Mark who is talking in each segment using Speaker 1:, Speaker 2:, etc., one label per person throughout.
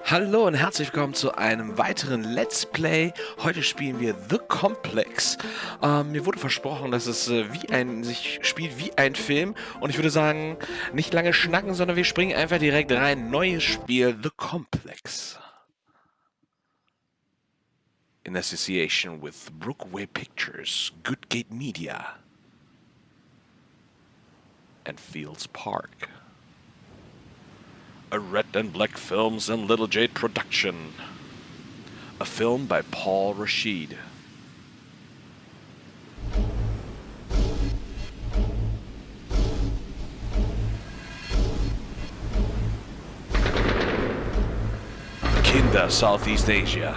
Speaker 1: Hallo und herzlich willkommen zu einem weiteren Let's Play. Heute spielen wir The Complex. Mir wurde versprochen, dass es sich spielt wie ein Film. Und ich würde sagen, nicht lange schnacken, sondern wir springen einfach direkt rein. Neues Spiel, The Complex. In association with Brookway Pictures, Goodgate Media and Fields Park. A Red and Black Films and Little Jade production. A film by Paul Rashid. Kinder, Southeast Asia.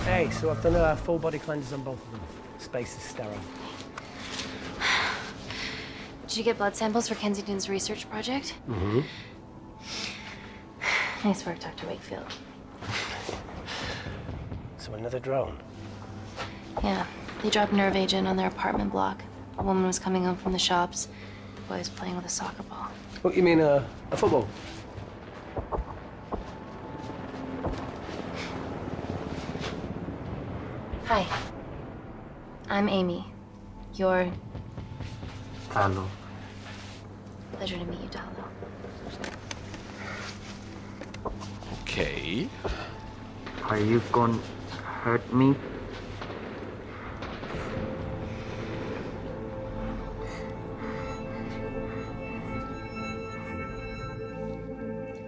Speaker 2: Hey, so I've done full body cleanses on both of them. Space is sterile.
Speaker 3: Did you get blood samples for Kensington's research project?
Speaker 2: Mm-hmm.
Speaker 3: Nice work, Dr. Wakefield.
Speaker 2: So another drone.
Speaker 3: Yeah, they dropped nerve agent on their apartment block. A woman was coming home from the shops. The boy was playing with a soccer ball.
Speaker 2: What, you mean a football?
Speaker 3: Hi. I'm Amy. You're...
Speaker 4: Hello.
Speaker 3: Pleasure to meet you, Talo.
Speaker 1: Okay.
Speaker 4: Are you gonna hurt me?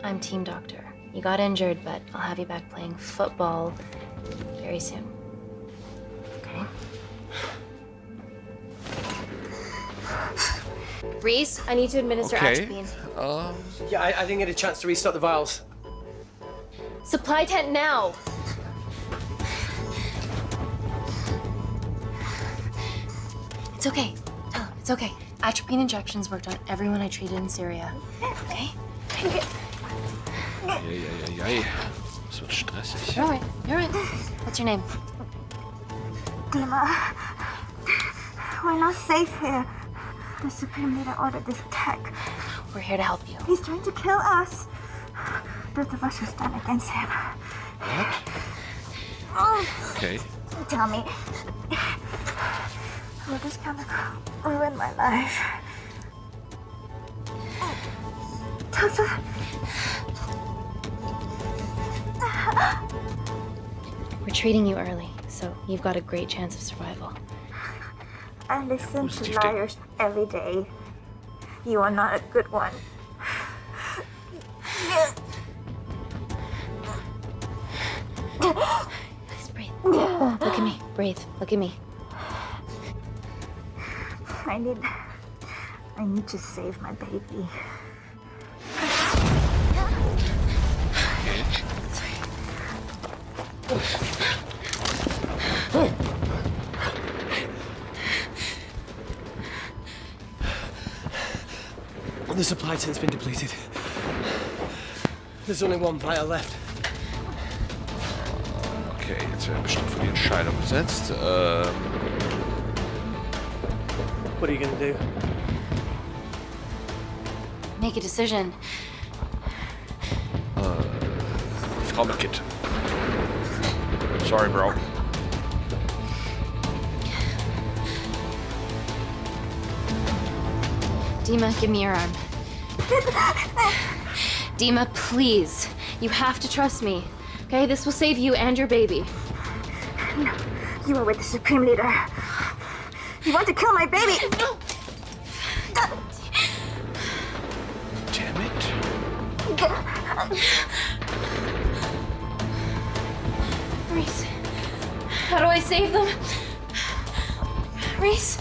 Speaker 3: I'm team doctor. You got injured, but I'll have you back playing football very soon. Okay? Reese, I need to administer atropine.
Speaker 2: Yeah, I didn't get a chance to restock the vials.
Speaker 3: Supply tent now! It's okay. Tell him, it's okay. Atropine injections worked on everyone I treated in Syria. Okay?
Speaker 1: Eieieiei. Das wird stressig.
Speaker 3: You're all right. You're all right. What's your name?
Speaker 5: Dima, we're not safe here. The Supreme Leader ordered this attack.
Speaker 3: We're here to help you.
Speaker 5: He's trying to kill us. Both of us will stand against him.
Speaker 1: What?
Speaker 5: Oh,
Speaker 1: Okay.
Speaker 5: tell me, will this chemical ruin my life? Doctor.
Speaker 3: We're treating you early, so you've got a great chance of survival.
Speaker 5: I listen to
Speaker 1: Positive.
Speaker 5: liars every day. You are not a good one.
Speaker 3: Please breathe. Look at me. Breathe. Look at me.
Speaker 5: I need to save my baby.
Speaker 2: The supply tent's been depleted. There's only one vial left.
Speaker 1: Okay, jetzt werden wir bestimmt für die Entscheidung gesetzt.
Speaker 2: What are you gonna do?
Speaker 3: Make a decision.
Speaker 1: Frau mit Kind. Sorry, bro.
Speaker 3: Dima, give me your arm. Dima, please. You have to trust me. Okay? This will save you and your baby.
Speaker 5: No, you are with the Supreme Leader. You want to kill my baby?
Speaker 3: No!
Speaker 1: Damn it.
Speaker 3: Reese, how do I save them? Reese?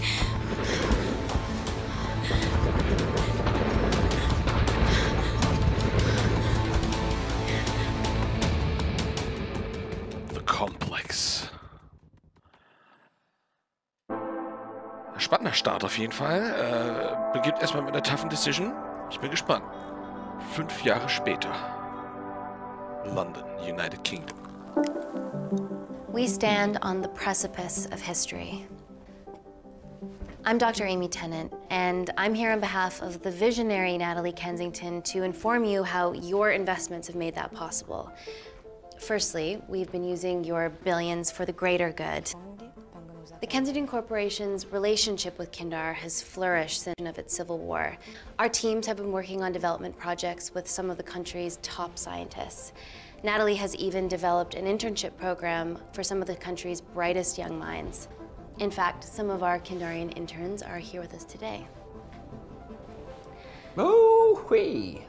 Speaker 1: The Complex. Spannender Start auf jeden Fall. Beginnt erstmal mit einer toughen Decision. Ich bin gespannt. 5 Jahre später. London, United Kingdom.
Speaker 3: We stand on the precipice of history. I'm Dr. Amy Tennant, and I'm here on behalf of the visionary Natalie Kensington to inform you how your investments have made that possible. Firstly, we've been using your billions for the greater good. The Kensington Corporation's relationship with Kindar has flourished since of its civil war. Our teams have been working on development projects with some of the country's top scientists. Natalie has even developed an internship program for some of the country's brightest young minds. In fact, some of our Kindarian interns are here with us today.
Speaker 6: Ooh-wee!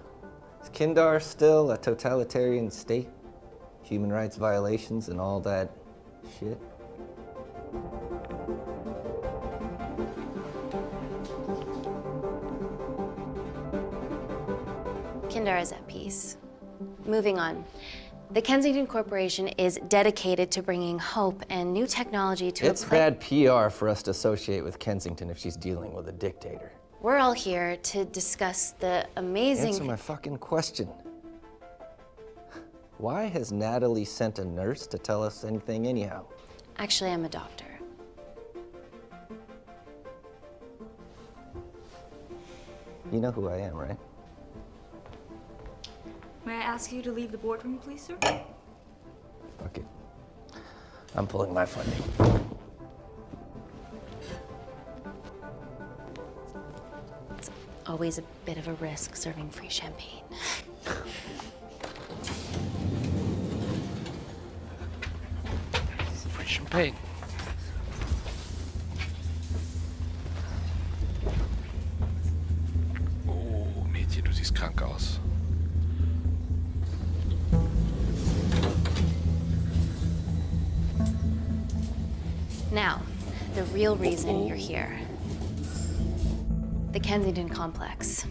Speaker 6: Is Kindar still a totalitarian state? Human rights violations and all that shit?
Speaker 3: Kindar is at peace. Moving on. The Kensington Corporation is dedicated to bringing hope and new technology to
Speaker 6: It's bad PR for us to associate with Kensington if she's dealing with a dictator.
Speaker 3: We're all here to discuss the amazing...
Speaker 6: Answer my fucking question. Why has Natalie sent a nurse to tell us anything anyhow?
Speaker 3: Actually, I'm a doctor.
Speaker 6: You know who I am, right?
Speaker 7: May I ask you to leave the boardroom, please, sir?
Speaker 6: Fuck it. I'm pulling my funding.
Speaker 3: It's always a bit of a risk serving free champagne.
Speaker 1: Free champagne. Oh, Mädchen, du siehst krank aus.
Speaker 3: Now, the real reason you're here. The Kensington Complex.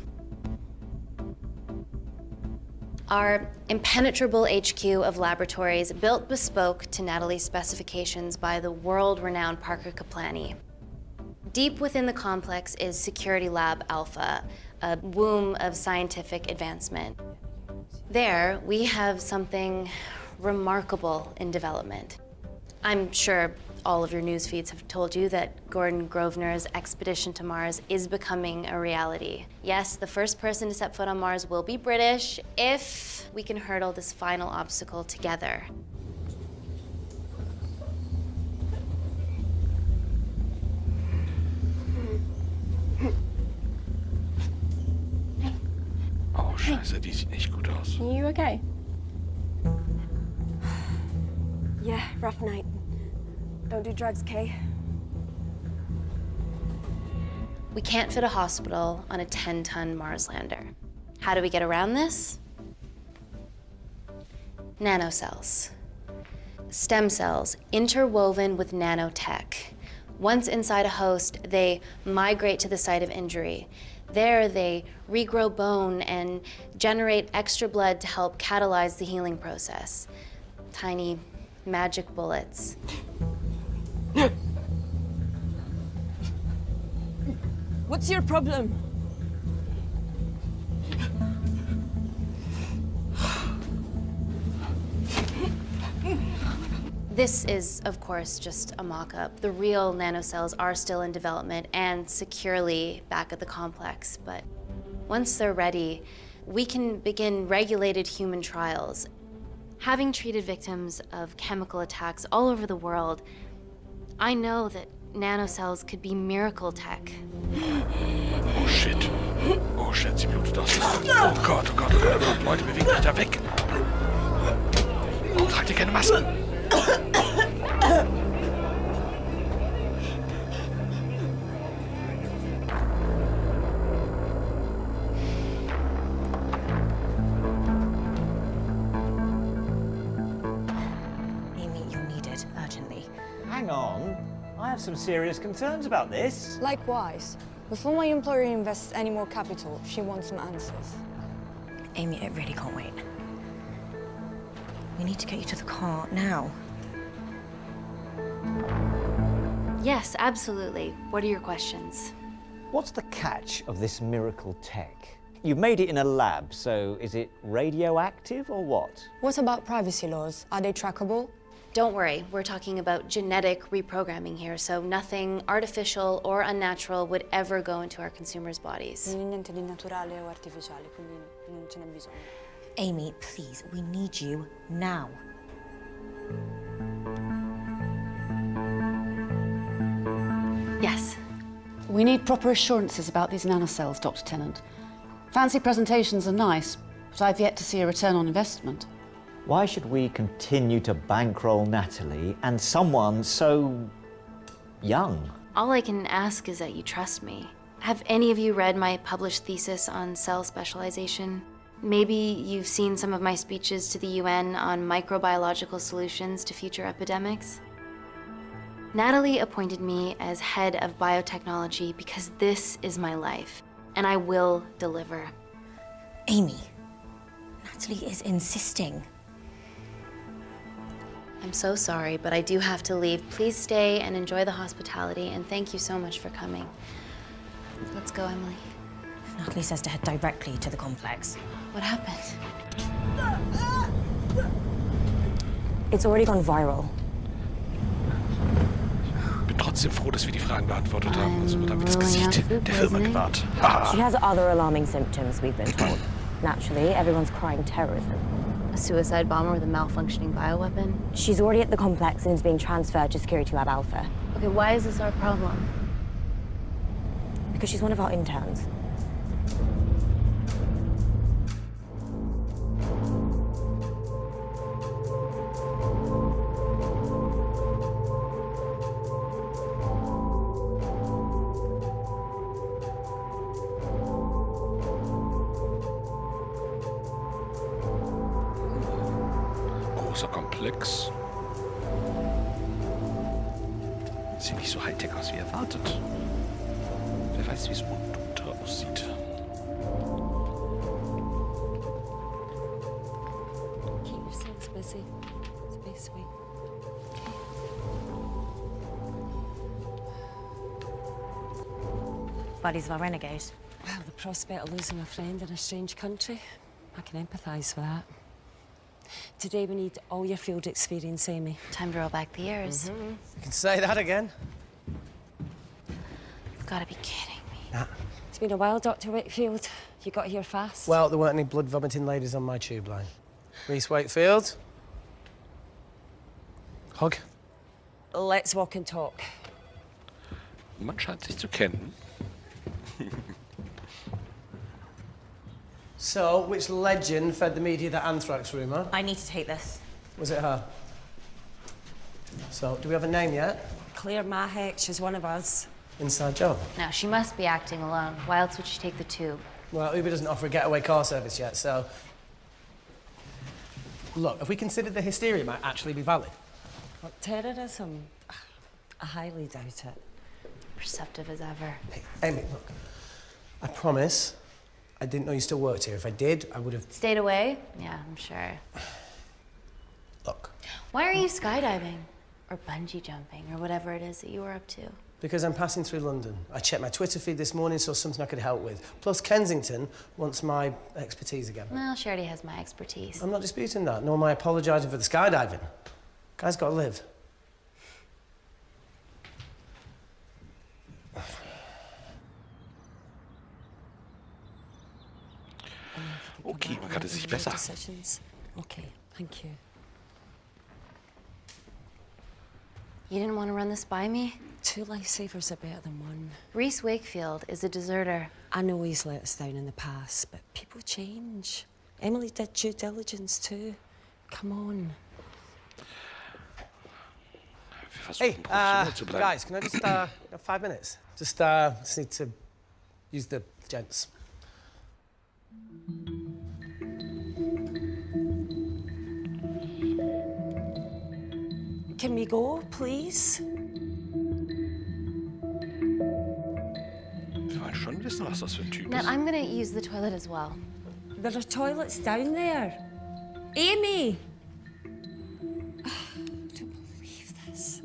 Speaker 3: Our impenetrable HQ of laboratories built bespoke to Natalie's specifications by the world-renowned Parker Kaplani. Deep within the complex is Security Lab Alpha, a womb of scientific advancement. There, we have something remarkable in development. I'm sure all of your news feeds have told you that Gordon Grosvenor's expedition to Mars is becoming a reality. Yes, the first person to set foot on Mars will be British if we can hurdle this final obstacle together.
Speaker 1: Oh, Scheiße, die sieht nicht gut aus.
Speaker 8: Are you okay?
Speaker 7: Yeah, rough night. Don't do drugs, Kay.
Speaker 3: We can't fit a hospital on a 10-ton Mars lander. How do we get around this? Nanocells. Stem cells interwoven with nanotech. Once inside a host, they migrate to the site of injury. There, they regrow bone and generate extra blood to help catalyze the healing process. Tiny magic bullets.
Speaker 7: What's your problem?
Speaker 3: This is, of course, just a mock-up. The real nanocells are still in development and securely back at the complex, but once they're ready, we can begin regulated human trials. Having treated victims of chemical attacks all over the world, I know that nanocells could be miracle tech.
Speaker 1: Oh shit. Oh shit, sie blutet aus. Oh Gott, oh Gott, oh Gott, oh Gott. Leute, bewegt euch da weg. Warum tragt ihr keine Masken?
Speaker 9: Amy, you're needed urgently.
Speaker 10: Hang on. I have some serious concerns about this.
Speaker 11: Likewise. Before my employer invests any more capital, she wants some answers.
Speaker 9: Amy, it really can't wait. We need to get you to the car now.
Speaker 3: Yes, absolutely. What are your questions?
Speaker 10: What's the catch of this miracle tech? You've made it in a lab, so is it radioactive or what?
Speaker 11: What about privacy laws? Are they trackable?
Speaker 3: Don't worry, we're talking about genetic reprogramming here, so nothing artificial or unnatural would ever go into our consumers' bodies.
Speaker 11: Non è niente di naturale o artificiale, quindi non ce n'è bisogno.
Speaker 9: Amy, please, we need you now.
Speaker 3: Yes.
Speaker 8: We need proper assurances about these nanocells, Dr. Tennant. Fancy presentations are nice, but I've yet to see a return on investment.
Speaker 10: Why should we continue to bankroll Natalie and someone so young?
Speaker 3: All I can ask is that you trust me. Have any of you read my published thesis on cell specialization? Maybe you've seen some of my speeches to the UN on microbiological solutions to future epidemics? Natalie appointed me as head of biotechnology because this is my life, and I will deliver.
Speaker 9: Amy, Natalie is insisting.
Speaker 3: I'm so sorry, but I do have to leave. Please stay and enjoy the hospitality, and thank you so much for coming. Let's go, Emily.
Speaker 9: Natalie says to head directly to the complex.
Speaker 3: What happened?
Speaker 9: It's already gone viral.
Speaker 1: Ich bin trotzdem froh, dass wir die Fragen beantwortet haben. Also wird damit das Gesicht der Firma gewahrt.
Speaker 9: She has other alarming symptoms, we've been told. Naturally, everyone's crying terrorism.
Speaker 3: A suicide bomber with a malfunctioning bioweapon?
Speaker 9: She's already at the complex and is being transferred to Security Lab Alpha.
Speaker 3: Okay, why is this our problem?
Speaker 9: Because she's one of our interns.
Speaker 1: Großer Komplex. Sieht nicht so high-tech aus wie erwartet. Wer weiß, wie es unten aussieht.
Speaker 7: Keep yourselves busy. Stay sweet.
Speaker 9: Buddies of our renegade.
Speaker 7: Well, the prospect of losing a friend in a strange country, I can empathise with that. Today we need all your field experience, Amy.
Speaker 3: Time to roll back the years.
Speaker 2: You can say that again.
Speaker 3: You've got to be kidding me.
Speaker 2: Nah.
Speaker 7: It's been a while, Dr. Wakefield. You got here fast.
Speaker 2: Well, there weren't any blood-vomiting ladies on my tube line. Reese Wakefield. Hug.
Speaker 7: Let's walk and talk.
Speaker 1: Man scheint sich zu kennen.
Speaker 2: So, which legend fed the media that anthrax rumour?
Speaker 9: I need to take this.
Speaker 2: Was it her? So, do we have a name yet?
Speaker 7: Claire Mahek, she's one of us.
Speaker 2: Inside job.
Speaker 3: Now, she must be acting alone. Why else would she take the tube?
Speaker 2: Well, Uber doesn't offer a getaway car service yet, so... Look, if we consider the hysteria might actually be valid.
Speaker 7: What, terrorism? I highly doubt it.
Speaker 3: Perceptive as ever.
Speaker 2: Hey, Amy, look. I promise I didn't know you still worked here. If I did, I would have...
Speaker 3: Stayed away? Yeah, I'm sure.
Speaker 2: Look.
Speaker 3: Why are you skydiving? Or bungee jumping, or whatever it is that you were up to?
Speaker 2: Because I'm passing through London. I checked my Twitter feed this morning, saw something I could help with. Plus, Kensington wants my expertise again.
Speaker 3: Well, she already has my expertise.
Speaker 2: I'm not disputing that, nor am I apologising for the skydiving. Guy's got to live.
Speaker 1: Okay, man kann es sich besser.
Speaker 7: Okay, thank you.
Speaker 3: You didn't want to run this by me?
Speaker 7: 2 lifesavers are better than 1.
Speaker 3: Reese Wakefield is a deserter.
Speaker 7: I know he's let us down in the past, but people change. Emily did due diligence too. Come on.
Speaker 2: Hey, guys, can I just, 5 minutes? Just need to use the gents.
Speaker 7: Can we go, please?
Speaker 1: Wir wollen schon wissen, was das für ein Typ
Speaker 3: Now,
Speaker 1: ist.
Speaker 3: I'm gonna use the toilet as well.
Speaker 7: There are toilets down there. Amy! I don't believe this.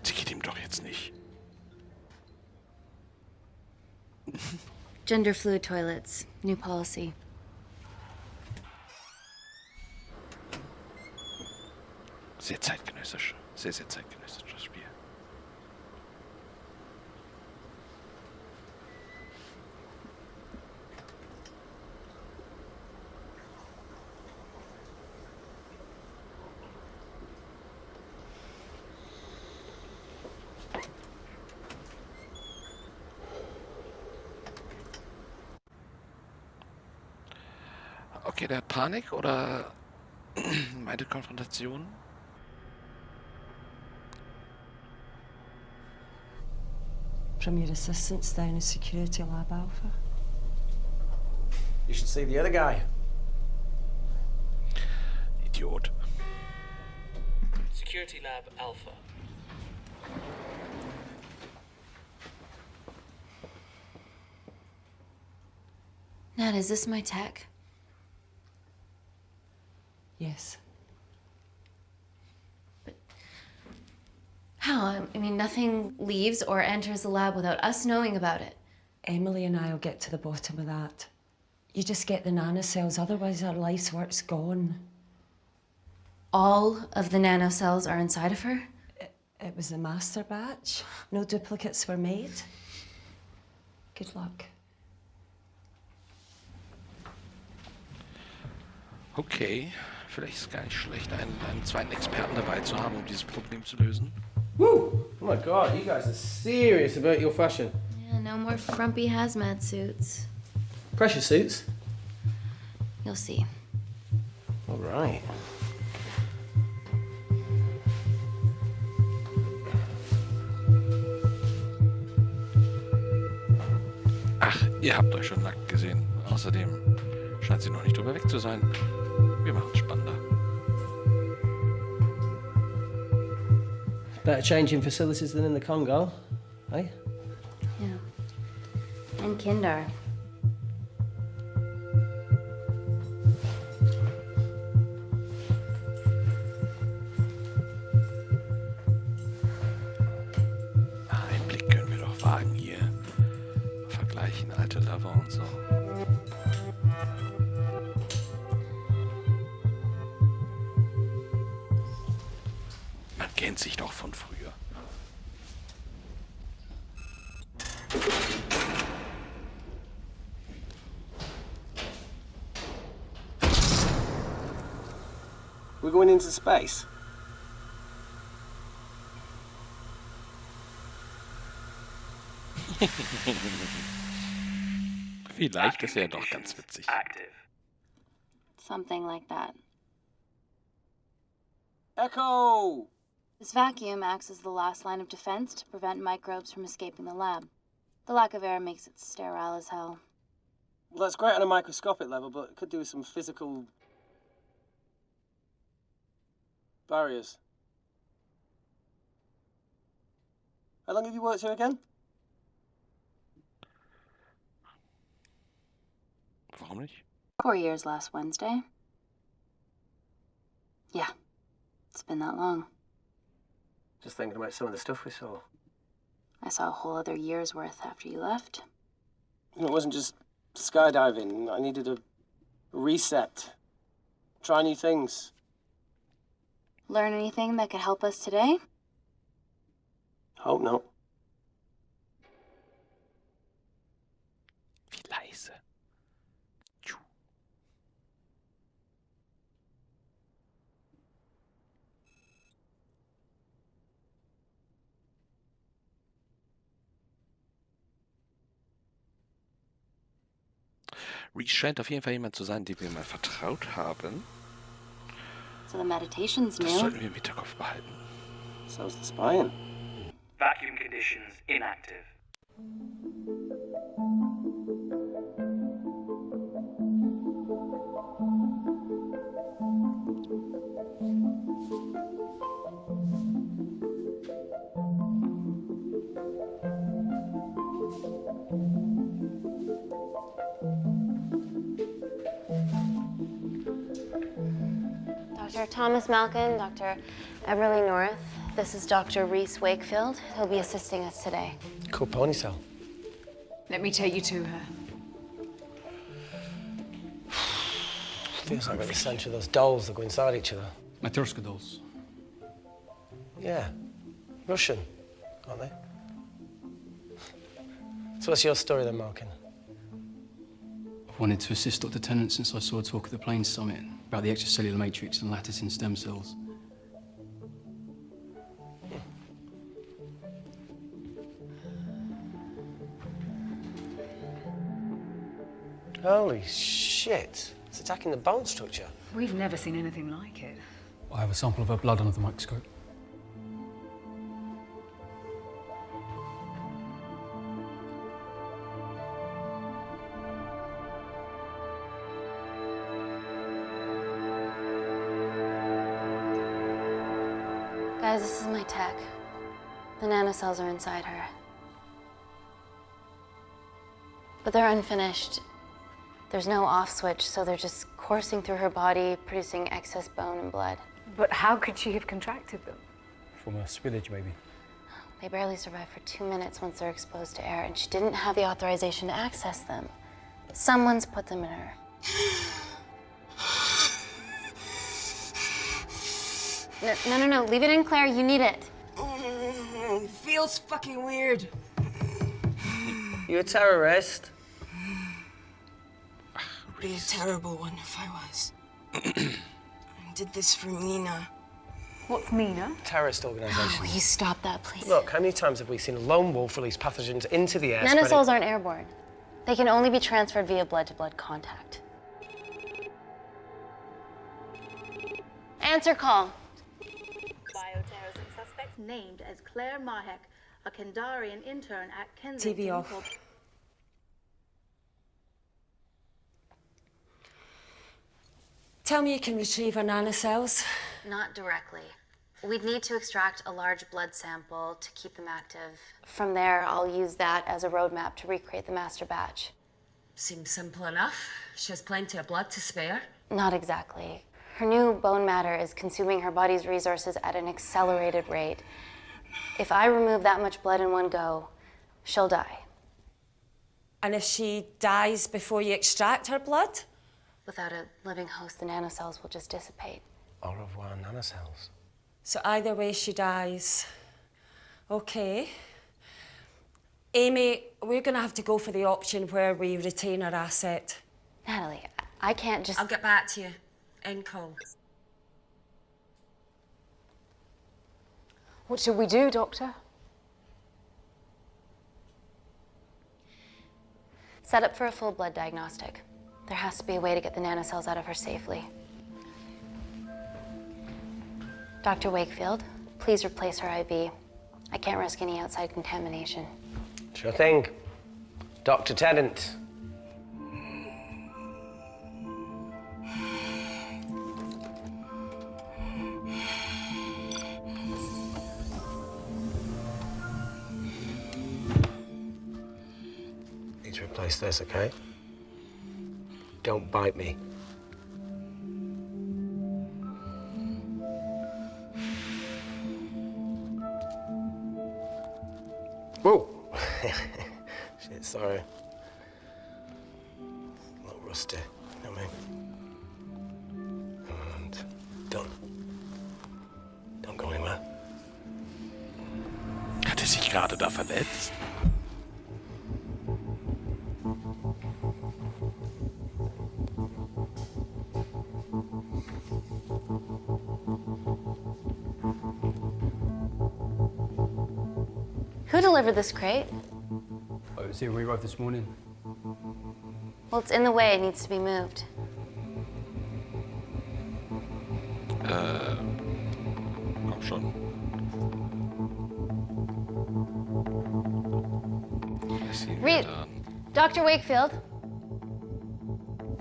Speaker 1: Sie geht ihm doch jetzt nicht.
Speaker 3: Gender fluid toilets, new policy.
Speaker 1: Sehr zeitgenössisch. Sehr, sehr zeitgenössisch, das Spiel. Okay, der hat Panik oder meidet Konfrontation?
Speaker 7: From your assistants down in Security Lab Alpha.
Speaker 2: You should see the other guy.
Speaker 1: Idiot.
Speaker 12: Security Lab Alpha.
Speaker 3: Nat, is this my tech?
Speaker 7: Yes.
Speaker 3: How? I mean, nothing leaves or enters the lab without us knowing about it.
Speaker 7: Emily and I will get to the bottom of that. You just get the nanocells, otherwise our life's work's gone.
Speaker 3: All of the nanocells are inside of her?
Speaker 7: It was the master batch. No duplicates were made. Good luck.
Speaker 1: Okay, vielleicht ist es gar nicht schlecht, einen zweiten Experten dabei zu haben, um dieses Problem zu lösen.
Speaker 2: Woo! Oh my god, you guys are serious about your fashion.
Speaker 3: Yeah, no more frumpy hazmat suits.
Speaker 2: Pressure suits?
Speaker 3: You'll see.
Speaker 2: All right.
Speaker 1: Ach, ihr habt euch schon nackt gesehen. Außerdem scheint sie noch nicht drüber weg zu sein. Wir machen es spannender.
Speaker 2: Better changing facilities than in the Congo, eh?
Speaker 3: Yeah. And Kinder.
Speaker 1: Einen Blick können wir doch wagen hier. Vergleichen alte Lover und so. Man kennt sich doch von früher.
Speaker 2: We're going into space.
Speaker 1: Vielleicht ist er ja doch ganz witzig.
Speaker 3: Something like that.
Speaker 2: Echo!
Speaker 3: This vacuum acts as the last line of defense to prevent microbes from escaping the lab. The lack of air makes it sterile as hell.
Speaker 2: Well, that's great on a microscopic level, but it could do with some physical barriers. How long have you worked here again?
Speaker 1: Warum nicht?
Speaker 3: 4 years last Wednesday. Yeah, it's been that long.
Speaker 2: Just thinking about some of the stuff we saw.
Speaker 3: I saw a whole other year's worth after you left.
Speaker 2: It wasn't just skydiving. I needed a reset. Try new things.
Speaker 3: Learn anything that could help us today?
Speaker 2: Hope not.
Speaker 1: Wie leise. Reese scheint auf jeden Fall jemand zu sein, dem wir mal vertraut haben.
Speaker 3: So the meditation's
Speaker 1: Das
Speaker 3: new.
Speaker 1: sollten wir im Hinterkopf behalten.
Speaker 2: So's the spying.
Speaker 12: Vacuum conditions inactive.
Speaker 3: Dr. Thomas Malkin, Dr. Everly North. This is Dr. Reese Wakefield. He'll be assisting us today.
Speaker 2: Cool ponytail.
Speaker 13: Let me take you to her.
Speaker 2: Feels like we're at the centre of those dolls that go inside each other.
Speaker 14: Matryoshka dolls.
Speaker 2: Yeah. Russian, aren't they? So what's your story then, Malkin?
Speaker 14: I've wanted to assist Dr. Tennant since I saw a talk at the Plains Summit about the extracellular matrix and lattice in stem cells.
Speaker 2: Holy shit. It's attacking the bone structure.
Speaker 13: We've never seen anything like it.
Speaker 14: I have a sample of her blood under the microscope.
Speaker 3: Guys, this is my tech. The nanocells are inside her. But they're unfinished. There's no off switch, so they're just coursing through her body, producing excess bone and blood.
Speaker 13: But how could she have contracted them?
Speaker 14: From a spillage, maybe.
Speaker 3: They barely survive for 2 minutes once they're exposed to air, and she didn't have the authorization to access them. Someone's put them in her. No. Leave it in, Claire. You need it.
Speaker 11: Feels fucking weird.
Speaker 6: You a terrorist?
Speaker 11: Be a terrible one if I was. I did this for Mina.
Speaker 13: What's Mina?
Speaker 2: Terrorist organisation.
Speaker 3: Will you stop that, please?
Speaker 2: Look, how many times have we seen a lone wolf release pathogens into the air?
Speaker 3: Nanocells aren't airborne. They can only be transferred via blood-to-blood contact. Answer call.
Speaker 15: Bioterrorism suspect named as Claire Mahek, a Kandarian intern at Kensington.
Speaker 7: TV off. Tell me you can retrieve her nanocells.
Speaker 3: Not directly. We'd need to extract a large blood sample to keep them active. From there, I'll use that as a roadmap to recreate the master batch.
Speaker 7: Seems simple enough. She has plenty of blood to spare.
Speaker 3: Not exactly. Her new bone matter is consuming her body's resources at an accelerated rate. If I remove that much blood in one go, she'll die.
Speaker 7: And if she dies before you extract her blood?
Speaker 3: Without a living host, the nanocells will just dissipate.
Speaker 2: Au revoir, nanocells.
Speaker 7: So either way she dies. Okay. Amy, we're gonna have to go for the option where we retain our asset.
Speaker 3: Natalie, I can't just...
Speaker 7: I'll get back to you. End call.
Speaker 13: What should we do, Doctor?
Speaker 3: Set up for a full blood diagnostic. There has to be a way to get the nanocells out of her safely. Dr. Wakefield, please replace her IV. I can't risk any outside contamination.
Speaker 2: Sure thing. Dr. Tennant. Need to replace this, okay? Don't bite me. Whoa! Shit, sorry. A little rusty, you know what I mean? And don't go anywhere.
Speaker 1: Hat er sich gerade da verletzt?
Speaker 3: Who delivered this crate?
Speaker 14: Oh, it was here when we arrived this morning.
Speaker 3: Well, it's in the way. It needs to be moved.
Speaker 1: Komm schon.
Speaker 3: Read. Dr. Wakefield.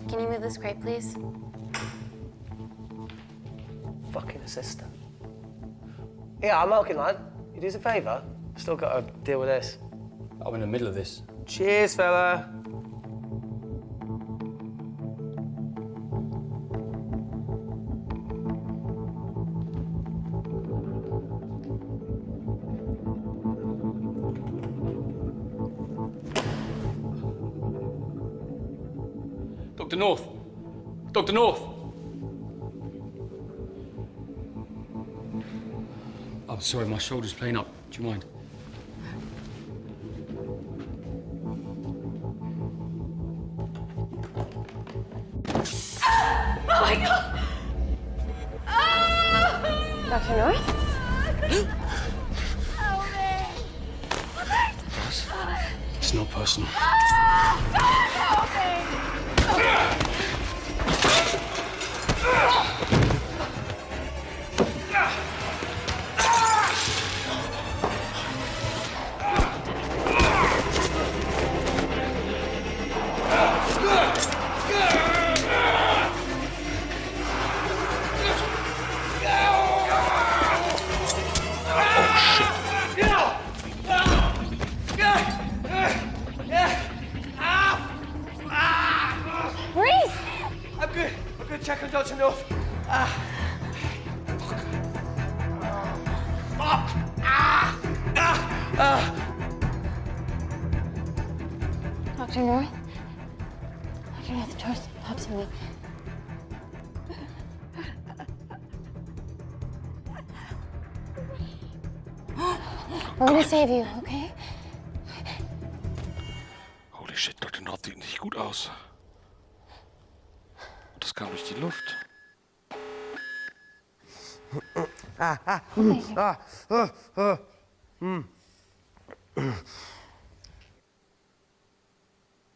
Speaker 3: Can you move this crate, please?
Speaker 2: Fucking assistant. Yeah, I'm Malkin, lad. You do us a favour? Still got to deal with this.
Speaker 14: I'm in the middle of this.
Speaker 2: Cheers, fella.
Speaker 14: Dr. North! Dr. North! Oh, sorry, my shoulder's playing up. Do you mind?
Speaker 15: Oh my God!
Speaker 9: Dr. North?
Speaker 14: It's not personal.
Speaker 2: Check on Dr. North.
Speaker 3: Dr. North? Dr. North, the door's pops me. We're gonna save you, okay?
Speaker 1: Holy shit, Dr. North sieht nicht gut aus. Das kam durch die Luft.
Speaker 2: I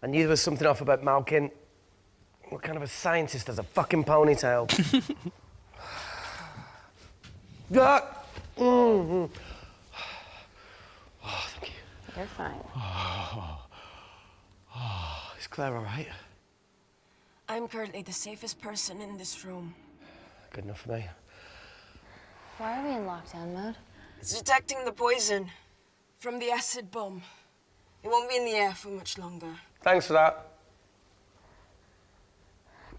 Speaker 2: knew there was something off about Malkin. What kind of a scientist has a fucking ponytail? Oh, thank you.
Speaker 9: You're fine.
Speaker 2: Is Claire all right?
Speaker 11: I'm currently the safest person in this room.
Speaker 2: Good enough for me.
Speaker 3: Why are we in lockdown mode?
Speaker 11: It's detecting the poison from the acid bomb. It won't be in the air for much longer.
Speaker 2: Thanks for that.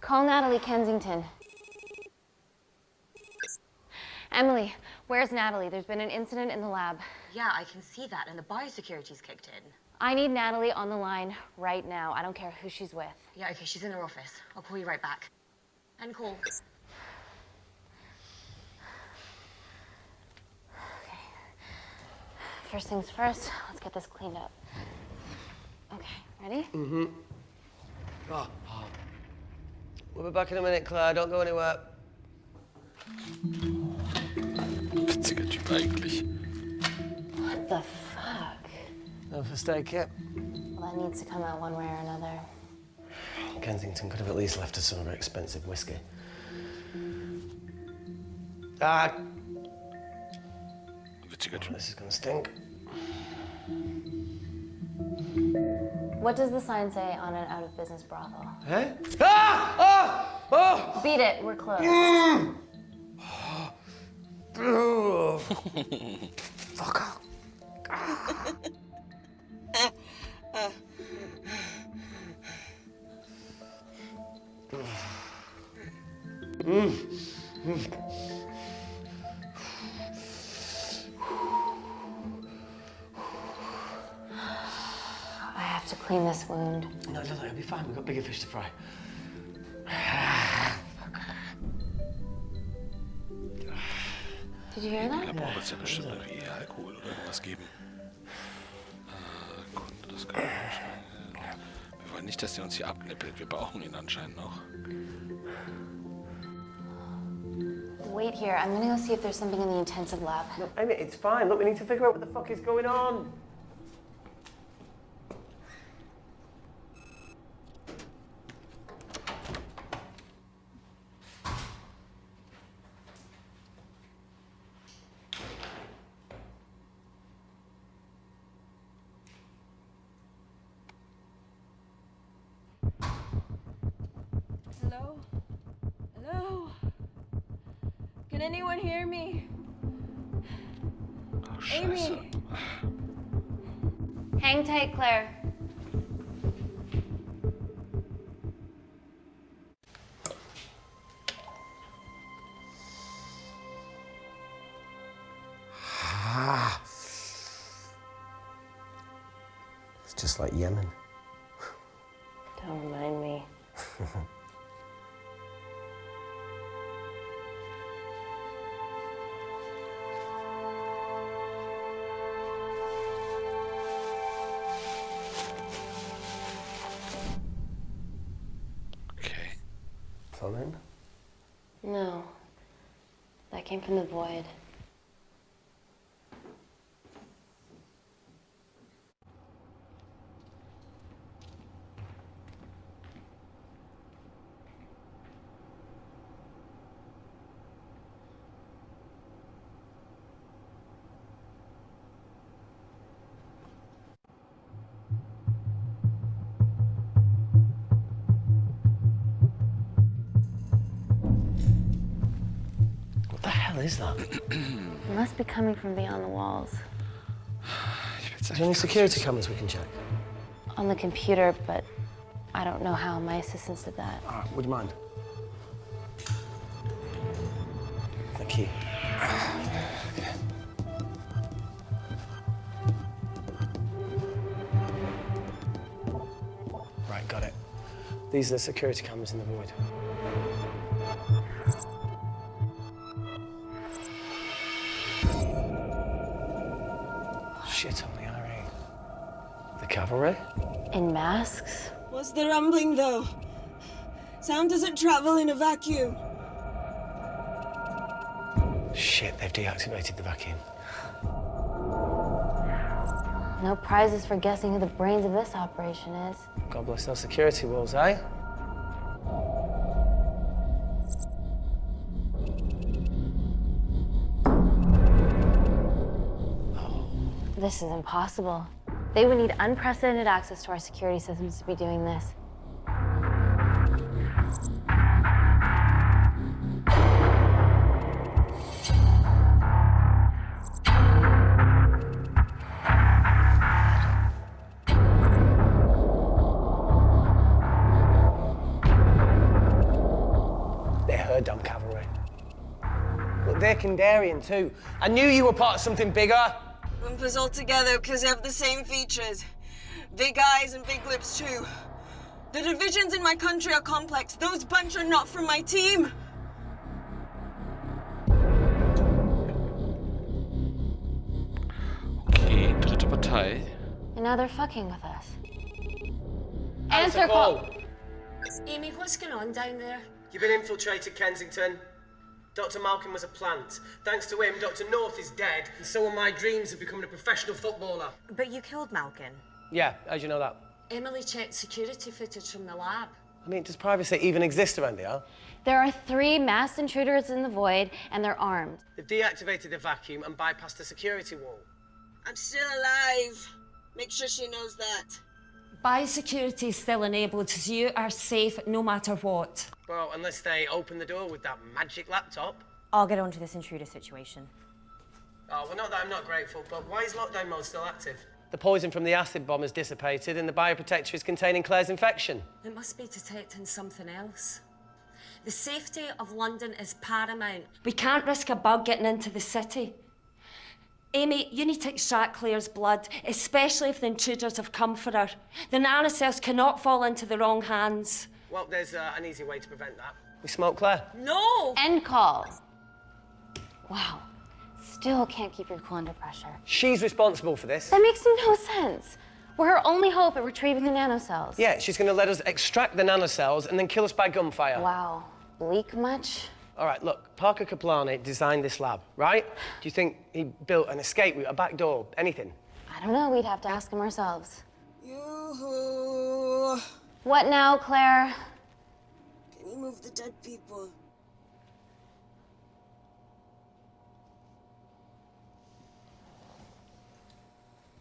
Speaker 3: Call Natalie Kensington. Emily, where's Natalie? There's been an incident in the lab.
Speaker 9: Yeah, I can see that, and the biosecurity's kicked in.
Speaker 3: I need Natalie on the line right now. I don't care who she's with.
Speaker 9: Yeah, okay, she's in her office. I'll call you right back. End call.
Speaker 3: Okay. First things first, let's get this cleaned up. Okay, ready?
Speaker 2: Mm-hmm. We'll be back in a minute, Claire. Don't go anywhere.
Speaker 1: Witziger Typ eigentlich.
Speaker 3: What the fuck?
Speaker 2: No first aid kit.
Speaker 3: Well, that needs to come out one way or another.
Speaker 2: Kensington could have at least left us some of her expensive whiskey.
Speaker 1: Witziger Typ.
Speaker 2: This is gonna stink.
Speaker 3: What does the sign say on an out-of-business brothel?
Speaker 2: Hey?
Speaker 3: Beat it, we're closed.
Speaker 2: Fuck off.
Speaker 3: I have to clean this wound.
Speaker 2: No, it'll be fine. We've got bigger fish to fry.
Speaker 3: Did you hear that?
Speaker 1: Da braucht es ja bestimmt irgendwie Alkohol oder irgendwas geben. Gut, das können wir aufschneiden. Wir wollen nicht, dass der uns hier abnippelt. Wir brauchen ihn anscheinend noch.
Speaker 3: Wait here. I'm gonna go see if there's something in the intensive lab.
Speaker 2: No, Amy, it's fine. Look, we need to figure out what the fuck is going on.
Speaker 11: Hello? Hello? Can anyone hear me?
Speaker 1: Oh,
Speaker 11: Amy?
Speaker 3: Hang tight, Claire.
Speaker 2: It's just like Yemen.
Speaker 3: Don't remind me.
Speaker 1: Okay.
Speaker 2: Plumbing?
Speaker 3: No. That came from the void.
Speaker 2: What the hell is that?
Speaker 3: It must be coming from beyond the walls.
Speaker 2: Is there any security cameras we can check?
Speaker 3: On the computer, but I don't know how. My assistants did that.
Speaker 2: All right, would you mind? Thank you. Right, got it. These are the security cameras in the void. Shit on the IRA. The cavalry?
Speaker 3: In masks?
Speaker 11: What's the rumbling, though? Sound doesn't travel in a vacuum.
Speaker 2: Shit, they've deactivated the vacuum.
Speaker 3: No prizes for guessing who the brains of this operation is.
Speaker 2: God bless those security walls, eh?
Speaker 3: This is impossible. They would need unprecedented access to our security systems to be doing this.
Speaker 2: They're her damn cavalry. Look, they're Kandarian too. I knew you were part of something bigger.
Speaker 11: Lump us all together because they have the same features. Big eyes and big lips too. The divisions in my country are complex. Those bunch are not from my team.
Speaker 1: Okay, dritte Partei.
Speaker 3: And now they're fucking with us.
Speaker 2: Answer call.
Speaker 7: Amy, what's going on down there?
Speaker 2: You've been infiltrated, Kensington. Dr. Malcolm was a plant. Thanks to him, Dr. North is dead, and so are my dreams of becoming a professional footballer.
Speaker 9: But you killed Malcolm.
Speaker 2: Yeah, how'd you know that?
Speaker 7: Emily checked security footage from the lab.
Speaker 2: I mean, does privacy even exist around here?
Speaker 3: There are 3 masked intruders in the void, and they're armed.
Speaker 2: They've deactivated the vacuum and bypassed the security wall.
Speaker 11: I'm still alive. Make sure she knows that.
Speaker 7: Biosecurity is still enabled, so you are safe no matter what.
Speaker 2: Well, unless they open the door with that magic laptop.
Speaker 9: I'll get onto this intruder situation.
Speaker 2: Oh, well, not that I'm not grateful, but why is lockdown mode still active? The poison from the acid bomb has dissipated and the bioprotector is containing Claire's infection.
Speaker 7: It must be detecting something else. The safety of London is paramount. We can't risk a bug getting into the city. Amy, you need to extract Claire's blood, especially if the intruders have come for her. The nanocells cannot fall into the wrong hands.
Speaker 2: Well, there's an easy way to prevent that. We smoke Claire.
Speaker 7: No!
Speaker 3: End call. Wow. Still can't keep your cool under pressure.
Speaker 2: She's responsible for this.
Speaker 3: That makes no sense. We're her only hope at retrieving the nanocells.
Speaker 2: Yeah, she's going to let us extract the nanocells and then kill us by gunfire.
Speaker 3: Wow. Bleak much?
Speaker 2: All right, look, Parker Kaplani designed this lab, right? Do you think he built an escape route, a back door, anything?
Speaker 3: I don't know. We'd have to ask him ourselves.
Speaker 11: Yoo-hoo.
Speaker 3: What now, Claire?
Speaker 11: Can you move the dead people?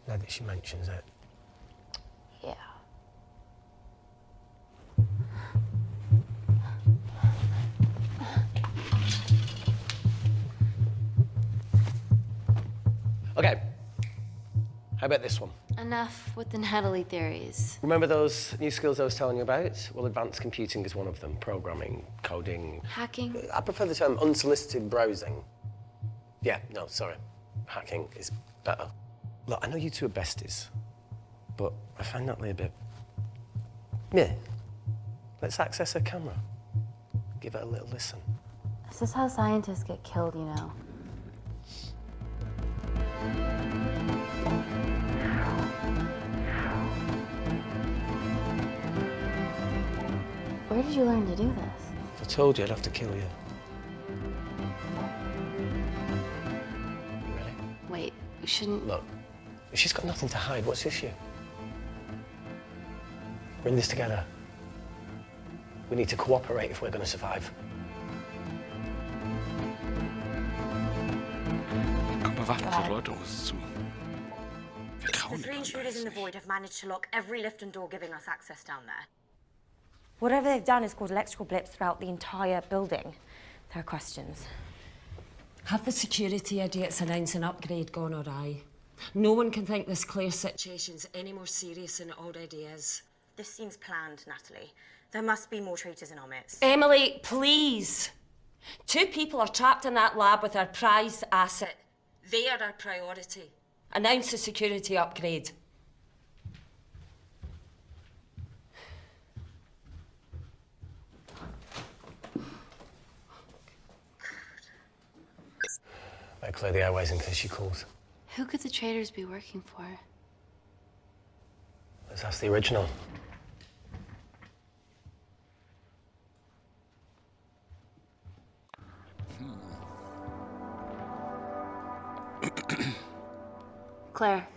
Speaker 2: Now that she mentions it.
Speaker 3: Yeah.
Speaker 2: Okay. How about this one?
Speaker 3: Enough with the Natalie theories.
Speaker 2: Remember those new skills I was telling you about? Well, advanced computing is one of them. Programming, coding.
Speaker 3: Hacking?
Speaker 2: I prefer the term unsolicited browsing. Yeah, no, sorry. Hacking is better. Look, I know you two are besties, but I find Natalie a bit... meh. Let's access her camera. Give it a little listen.
Speaker 3: This is how scientists get killed, you know. Where did you learn to do this?
Speaker 2: If I told you, I'd have to kill you. You ready?
Speaker 3: Wait, we shouldn't...
Speaker 2: Look, if she's got nothing to hide, what's the issue? We're in this together. We need to cooperate if we're going to survive.
Speaker 7: The three intruders in the void have managed to lock every lift and door giving us access down there. Whatever they've done is caused electrical blips throughout the entire building. There are questions. Have the security idiots announced an upgrade gone awry? No one can think this Claire situation's any more serious than it already is. This seems planned, Natalie. There must be more traitors in our midst. Emily, please! 2 people are trapped in that lab with our prized asset. They are our priority. Announce the security upgrade.
Speaker 2: Better clear the airways in case she calls.
Speaker 3: Who could the traitors be working for?
Speaker 2: Let's ask the original.
Speaker 3: Claire,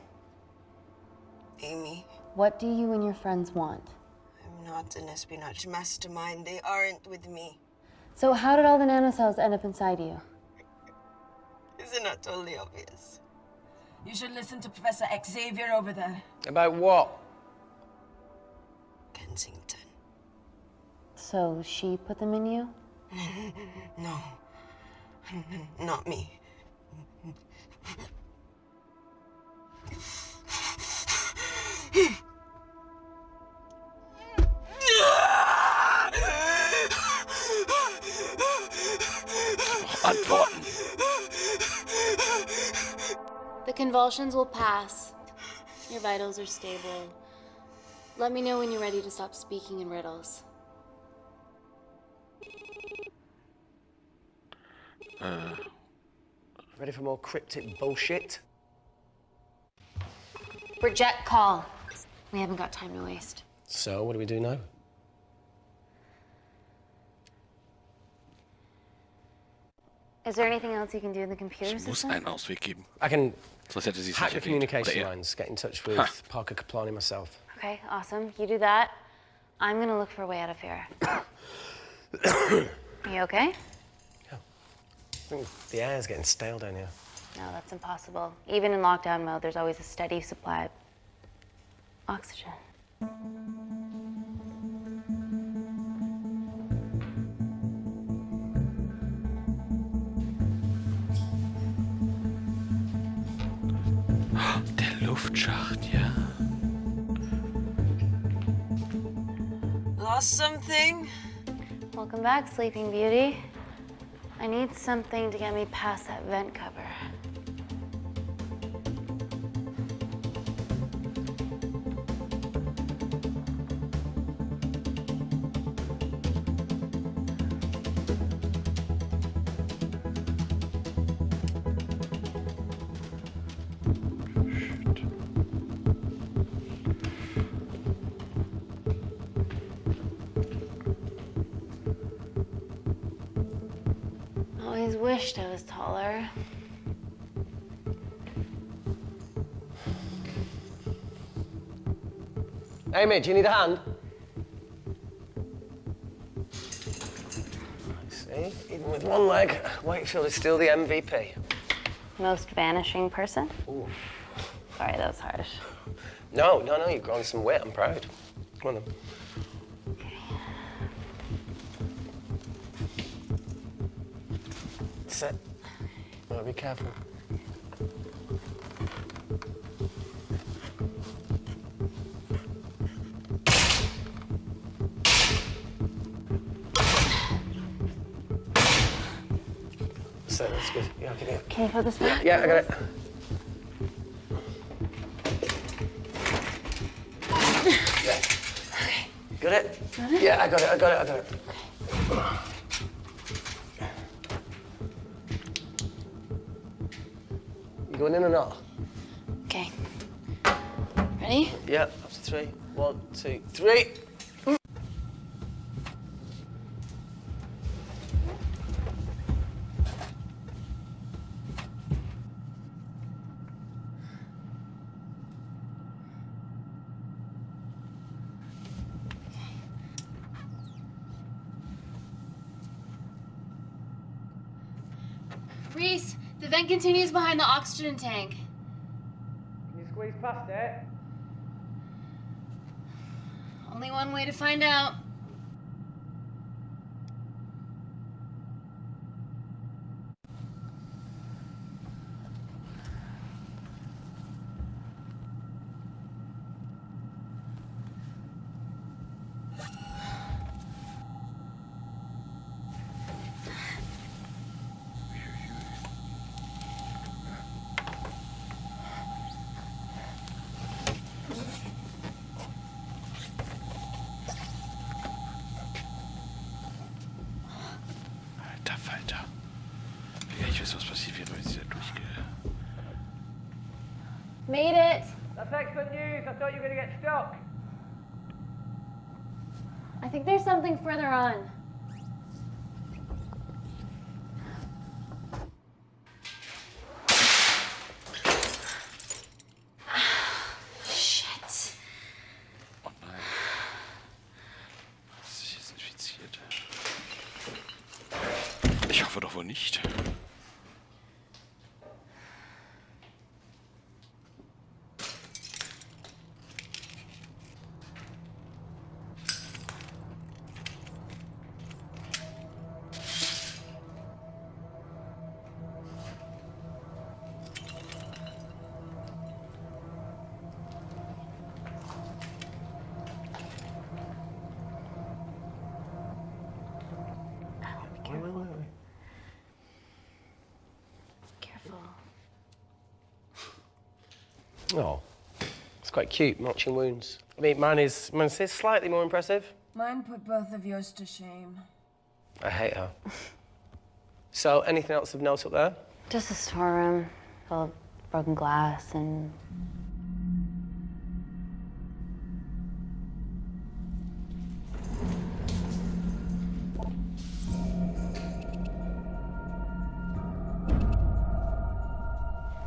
Speaker 11: Amy,
Speaker 3: what do you and your friends want?
Speaker 11: I'm not an espionage mastermind. They aren't with me.
Speaker 3: So how did all the nanocells end up inside you?
Speaker 11: Isn't that totally obvious? You should listen to Professor Xavier over there.
Speaker 2: About what?
Speaker 11: Kensington.
Speaker 3: So she put them in you?
Speaker 11: No. Not me.
Speaker 1: Antworten.
Speaker 3: The convulsions will pass. Your vitals are stable. Let me know when you're ready to stop speaking in riddles.
Speaker 2: Ready for more cryptic bullshit?
Speaker 3: Reject call. We haven't got time to waste.
Speaker 2: So, what do we do now?
Speaker 3: Is there anything else you can do in the computer
Speaker 1: Ich muss
Speaker 3: system?
Speaker 1: einen Ausweg geben.
Speaker 2: I can
Speaker 1: Sonst hätte sie es
Speaker 2: hack
Speaker 1: nicht
Speaker 2: the
Speaker 1: erwähnt.
Speaker 2: communication
Speaker 1: Oder er.
Speaker 2: lines, get in touch with Parker Kaplani myself.
Speaker 3: Okay, awesome. You do that. I'm gonna look for a way out of here. You okay?
Speaker 2: I think the air's getting stale down here.
Speaker 3: No, that's impossible. Even in lockdown mode, there's always a steady supply of oxygen.
Speaker 1: Der Luftschacht, ja.
Speaker 11: Lost something?
Speaker 3: Welcome back, Sleeping Beauty. I need something to get me past that vent cover. Always wished I was taller.
Speaker 2: Amy, do you need a hand? See, even with one leg, Wakefield is still the MVP.
Speaker 3: Most vanishing person?
Speaker 2: Ooh.
Speaker 3: Sorry, that was harsh.
Speaker 2: No, you've grown some weight, I'm proud. Come on then. Sit. Oh, be careful. So that's good. Yeah, I'll give you.
Speaker 3: Can you put this back?
Speaker 2: Yeah, I got it.
Speaker 3: Okay.
Speaker 2: Got it?
Speaker 3: Got it?
Speaker 2: Yeah, I got it. You going in or not?
Speaker 3: Okay. Ready?
Speaker 2: Yeah, after 3. 1, 2, 3.
Speaker 3: Reese, the vent continues behind the oxygen tank.
Speaker 2: Can you squeeze past it?
Speaker 3: Only one way to find out.
Speaker 1: Alter. Ich weiß, was passiert wird, weil sie da durchgeht.
Speaker 3: Made it.
Speaker 2: That's excellent news. I thought you were going to get stuck.
Speaker 3: I think there's something further on. Shit.
Speaker 1: Oh nein. Sie ist infiziert. Ich hoffe doch wohl nicht.
Speaker 2: Oh, it's quite cute, matching wounds. I mean, mine's slightly more impressive.
Speaker 11: Mine put both of yours to shame.
Speaker 2: I hate her. So, anything else of note up there?
Speaker 3: Just a storeroom full of broken glass and...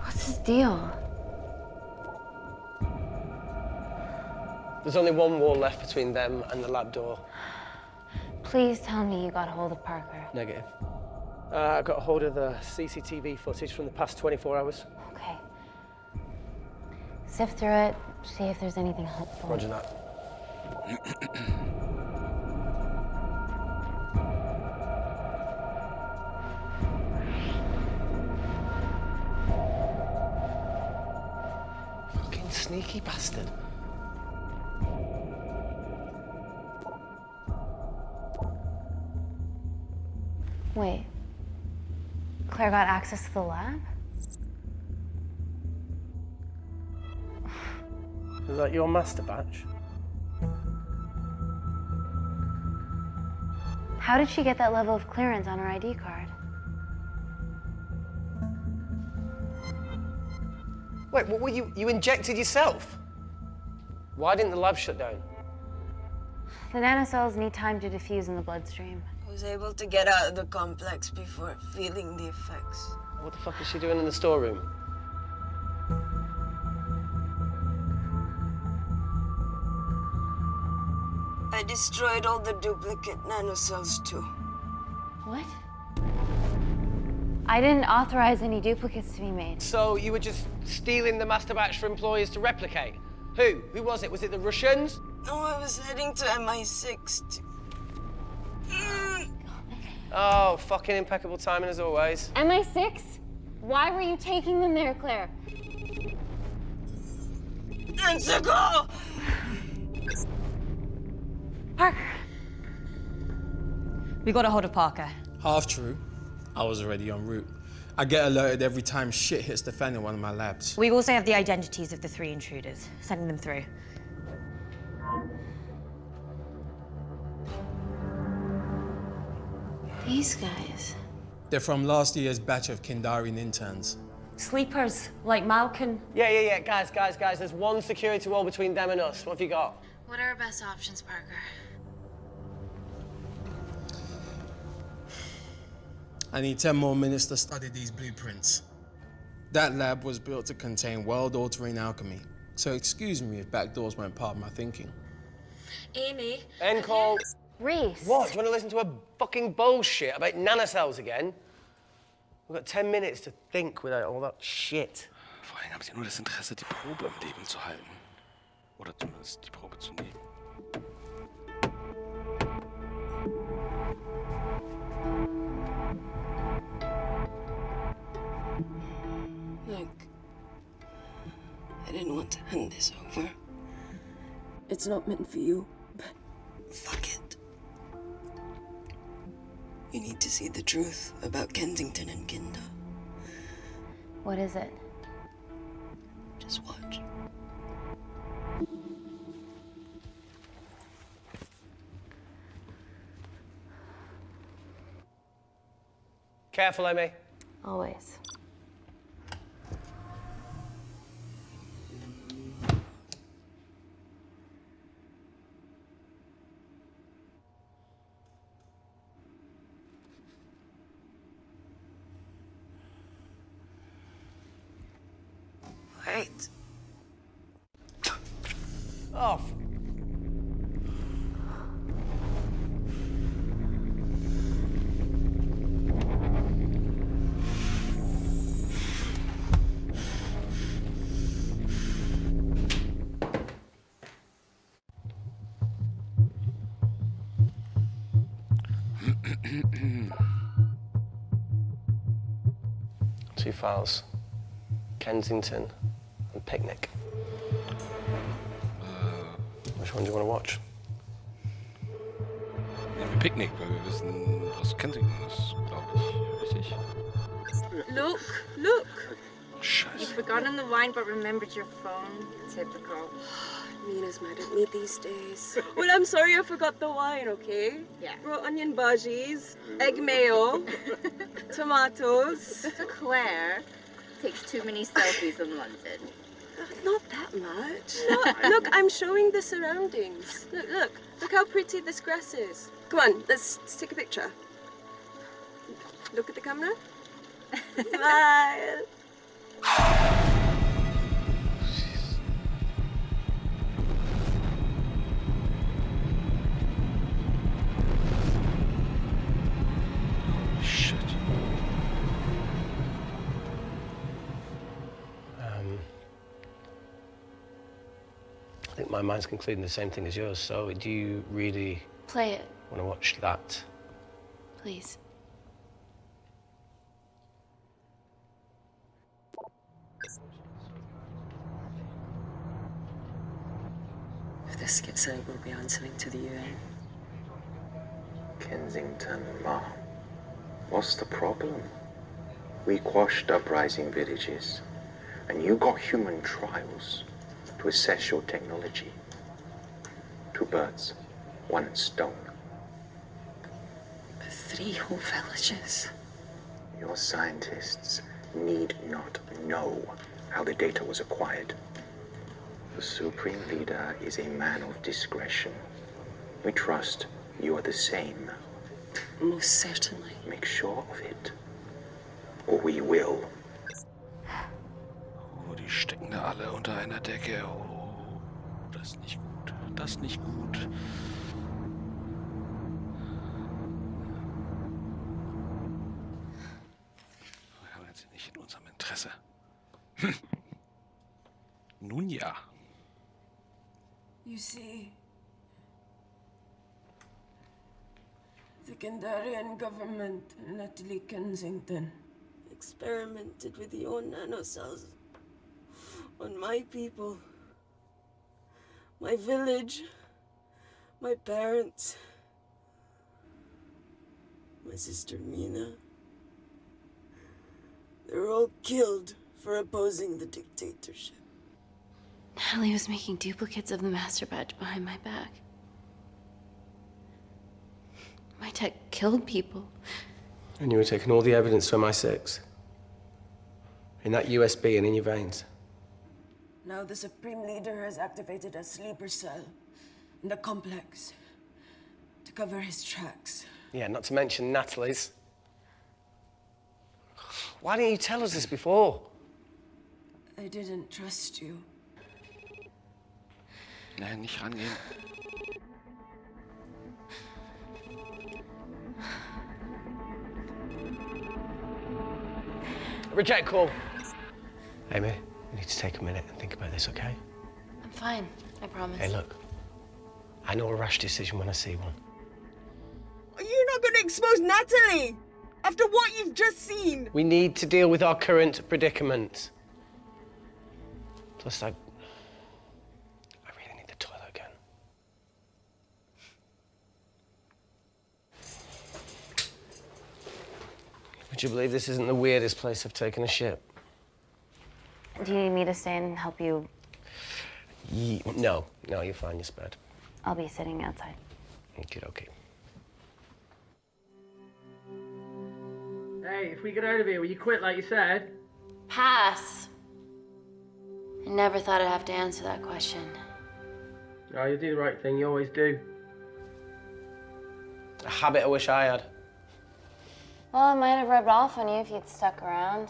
Speaker 3: What's his deal?
Speaker 2: There's only one wall left between them and the lab door.
Speaker 3: Please tell me you got hold of Parker.
Speaker 2: Negative. I got hold of the CCTV footage from the past 24 hours.
Speaker 3: Okay. Sift through it, see if there's anything helpful.
Speaker 2: Roger that. Fucking sneaky bastard.
Speaker 3: Wait. Claire got access to the lab?
Speaker 2: Is that your master batch?
Speaker 3: How did she get that level of clearance on her ID card?
Speaker 2: Wait, what were you injected yourself? Why didn't the lab shut down?
Speaker 3: The nanocells need time to diffuse in the bloodstream.
Speaker 11: I was able to get out of the complex before feeling the effects.
Speaker 2: What the fuck is she doing in the storeroom?
Speaker 11: I destroyed all the duplicate nanocells too.
Speaker 3: What? I didn't authorize any duplicates to be made.
Speaker 2: So you were just stealing the master batch for employers to replicate? Who? Who was it? Was it the Russians?
Speaker 11: No, I was heading to MI6 to...
Speaker 2: Oh, fucking impeccable timing as always.
Speaker 3: MI6? Why were you taking them there, Claire?
Speaker 11: Let's go!
Speaker 3: Parker.
Speaker 9: We got a hold of Parker.
Speaker 16: Half true. I was already en route. I get alerted every time shit hits the fan in one of my labs.
Speaker 9: We also have the identities of the 3 intruders. Sending them through.
Speaker 3: These guys.
Speaker 16: They're from last year's batch of Kandarian interns.
Speaker 7: Sleepers, like Malkin.
Speaker 2: Yeah. Guys. There's one security wall between them and us. What have you got?
Speaker 3: What are our best options, Parker?
Speaker 16: I need 10 more minutes to study these blueprints. That lab was built to contain world-altering alchemy. So excuse me if backdoors weren't part of my thinking.
Speaker 7: Amy.
Speaker 2: End call.
Speaker 3: Reese.
Speaker 2: What? Do you want to listen to a fucking bullshit about nanocells again? We've got 10 minutes to think without all that shit.
Speaker 1: Vor allem haben sie nur das Interesse, die Probe am Leben zu halten. Oder zumindest die Probe zu nehmen.
Speaker 11: Look, I didn't want to hand this over. It's not meant for you, but fuck it. You need to see the truth about Kensington and Kinder.
Speaker 3: What is it?
Speaker 11: Just watch.
Speaker 2: Careful, Amy.
Speaker 3: Always.
Speaker 11: Wait.
Speaker 2: Oh. Two files. Kensington and Picnic. Which one do you want to watch?
Speaker 1: Nehmen wir Picknick, weil wir wissen, was Kensington ist, glaube ich. Richtig?
Speaker 17: Look!
Speaker 1: Scheiße.
Speaker 17: You've forgotten the wine but remembered your phone. Typical.
Speaker 11: Mina's mad at me these days. Well, I'm sorry I forgot the wine, okay?
Speaker 17: Yeah.
Speaker 11: Raw onion bhajis, egg mayo, tomatoes.
Speaker 15: Claire takes too many selfies in London.
Speaker 11: Not that much. Look, I'm showing the surroundings. Look how pretty this grass is. Come on, let's take a picture. Look at the camera. Smile.
Speaker 1: Shit.
Speaker 2: I think my mind's concluding the same thing as yours, so do you really
Speaker 3: Play it,
Speaker 2: want to watch that?
Speaker 3: please.
Speaker 11: If this gets out, we'll be answering to the UN.
Speaker 18: Kensington, Ma. What's the problem? We quashed uprising villages, and you got human trials to assess your technology. 2 birds, 1 stone.
Speaker 11: But 3 whole villages.
Speaker 18: Your scientists need not know how the data was acquired. The Supreme Leader is a man of discretion. We trust you are the same.
Speaker 11: Most certainly.
Speaker 18: Make sure of it, or we will.
Speaker 1: Oh, die stecken da alle unter einer Decke. Oh, das ist nicht gut. Das ist nicht gut. Wir haben jetzt nicht in unserem Interesse. Nun ja.
Speaker 11: You see, the Kandarian government and Natalie Kensington experimented with your nanocells on my people, my village, my parents, my sister Mina. They were all killed for opposing the dictatorship.
Speaker 3: Natalie was making duplicates of the master badge behind my back. My tech killed people.
Speaker 2: And you were taking all the evidence from MI6? In that USB and in your veins?
Speaker 19: Now the Supreme Leader has activated a sleeper cell in the complex to cover his tracks.
Speaker 2: Yeah, not to mention Natalie's. Why didn't you tell us this before?
Speaker 19: I didn't trust you.
Speaker 1: Nein, nicht rangehen.
Speaker 2: Reject call. Amy, we need to take a minute and think about this, okay?
Speaker 3: I'm fine, I promise.
Speaker 2: Hey, look. I know a rash decision when I see one.
Speaker 19: You're not going to expose Natalie after what you've just seen.
Speaker 2: We need to deal with our current predicament. Plus, I really need the toilet again. Would you believe this isn't the weirdest place I've taken a shit?
Speaker 3: Do you need me to stay and help you?
Speaker 2: No, you're fine, you're spared.
Speaker 3: I'll be sitting outside.
Speaker 2: Okay.
Speaker 20: Hey, if we get out of here, will you quit like you said?
Speaker 3: Pass. I never thought I'd have to answer that question.
Speaker 20: Oh, you do the right thing, you always do.
Speaker 2: A habit I wish I had.
Speaker 3: Well, it might have rubbed off on you if you'd stuck around.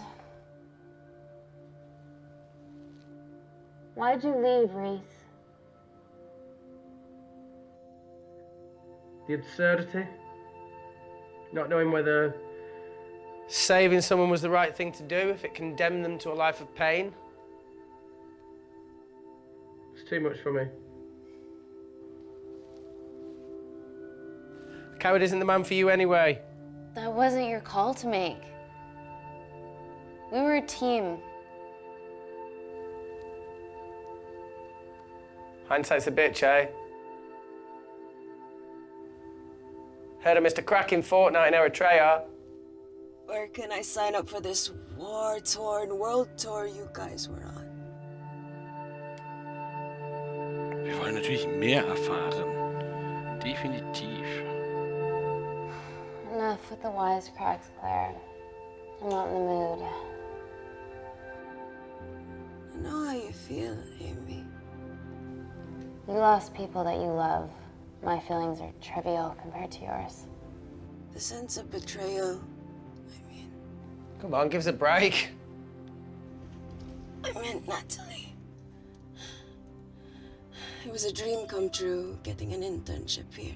Speaker 3: Why'd you leave, Reese?
Speaker 20: The absurdity. Not knowing whether
Speaker 2: saving someone was the right thing to do if it condemned them to a life of pain.
Speaker 20: It's too much for me.
Speaker 2: A coward isn't the man for you anyway.
Speaker 3: That wasn't your call to make. We were a team.
Speaker 2: Hindsight's a bitch, eh? Heard of Mr. Cracking Fortnite in Eritrea?
Speaker 19: Where can I sign up for this war-torn world tour you guys were on?
Speaker 1: Wir wollen natürlich mehr erfahren. Definitiv.
Speaker 3: Enough with the wisecracks, Claire. I'm not in the mood.
Speaker 19: I know how you feel, Amy.
Speaker 3: You lost people that you love. My feelings are trivial compared to yours.
Speaker 19: The sense of betrayal.
Speaker 2: Come on, give us a break.
Speaker 19: I meant Natalie. It was a dream come true, getting an internship here.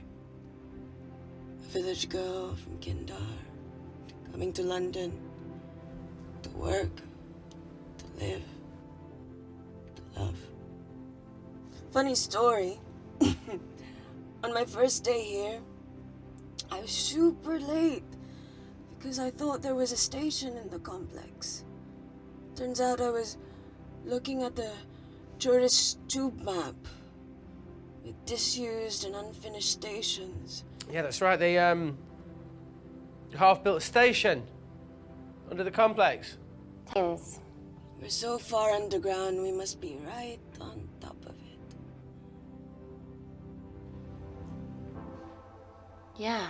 Speaker 19: A village girl from Kindar, coming to London, to work, to live, to love. Funny story. On my first day here, I was super late because I thought there was a station in the complex. Turns out I was looking at the tourist tube map with disused and unfinished stations.
Speaker 2: Yeah, that's right. They half-built a station under the complex.
Speaker 3: Teens.
Speaker 19: We're so far underground, we must be right on top of it.
Speaker 3: Yeah.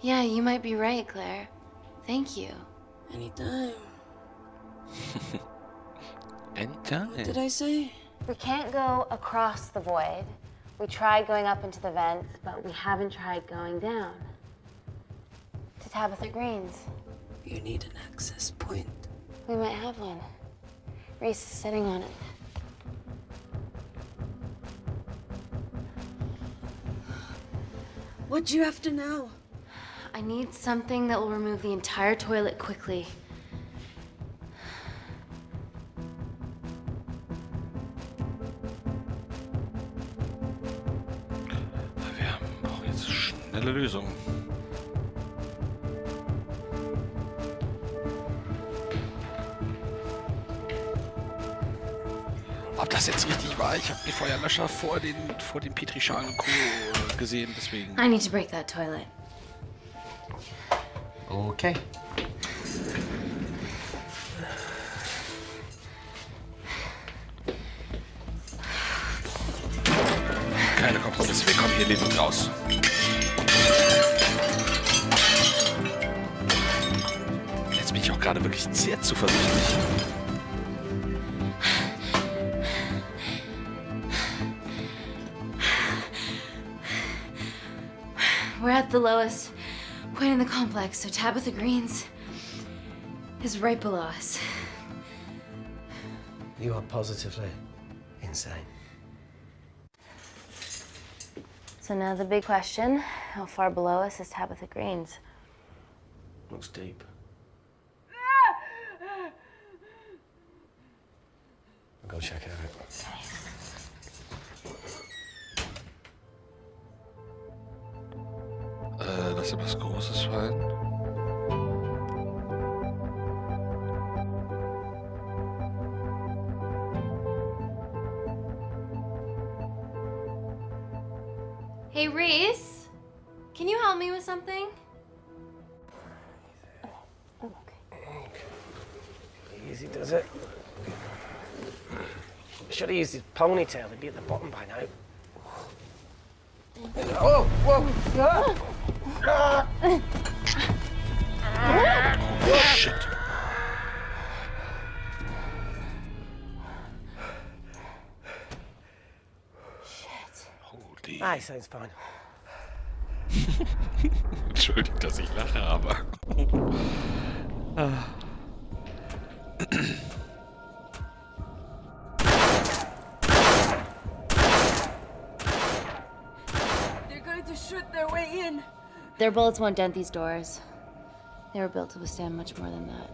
Speaker 3: Yeah, you might be right, Claire. Thank you.
Speaker 19: Anytime.
Speaker 1: Anytime.
Speaker 19: What did I say?
Speaker 3: We can't go across the void. We tried going up into the vents, but we haven't tried going down. To Tabitha Green's.
Speaker 19: You need an access point.
Speaker 3: We might have one. Reese is sitting on it.
Speaker 19: What do you have to know?
Speaker 3: I need something that will remove the entire toilet quickly.
Speaker 1: Wir brauchen jetzt schnelle Lösungen. Ob das jetzt richtig war, ich habe die Feuerlöscher vor den Petrischalen und Co. gesehen, deswegen.
Speaker 3: I need to break that toilet.
Speaker 2: Okay.
Speaker 1: Keine Kompromisse, wir kommen hier lebend raus. Jetzt bin ich auch gerade wirklich sehr zuversichtlich.
Speaker 3: We're at the lowest point in the complex, so Tabitha Green's is right below us.
Speaker 2: You are positively insane.
Speaker 3: So now the big question, how far below us is Tabitha Green's?
Speaker 2: Looks deep. I'll go check it out.
Speaker 1: Lass dir was Großes fallen.
Speaker 3: Hey, Reese, can you help me with something?
Speaker 2: Easy does it. Should have used his ponytail, he'd be at the bottom by now. Oh, whoa! Ah.
Speaker 1: Oh, shit. Holy.
Speaker 2: Ah, he sounds fine.
Speaker 1: Entschuldigt, dass ich lache, aber...
Speaker 11: They're going to shoot their way in.
Speaker 3: Their bullets won't dent these doors. They were built to withstand much more than that.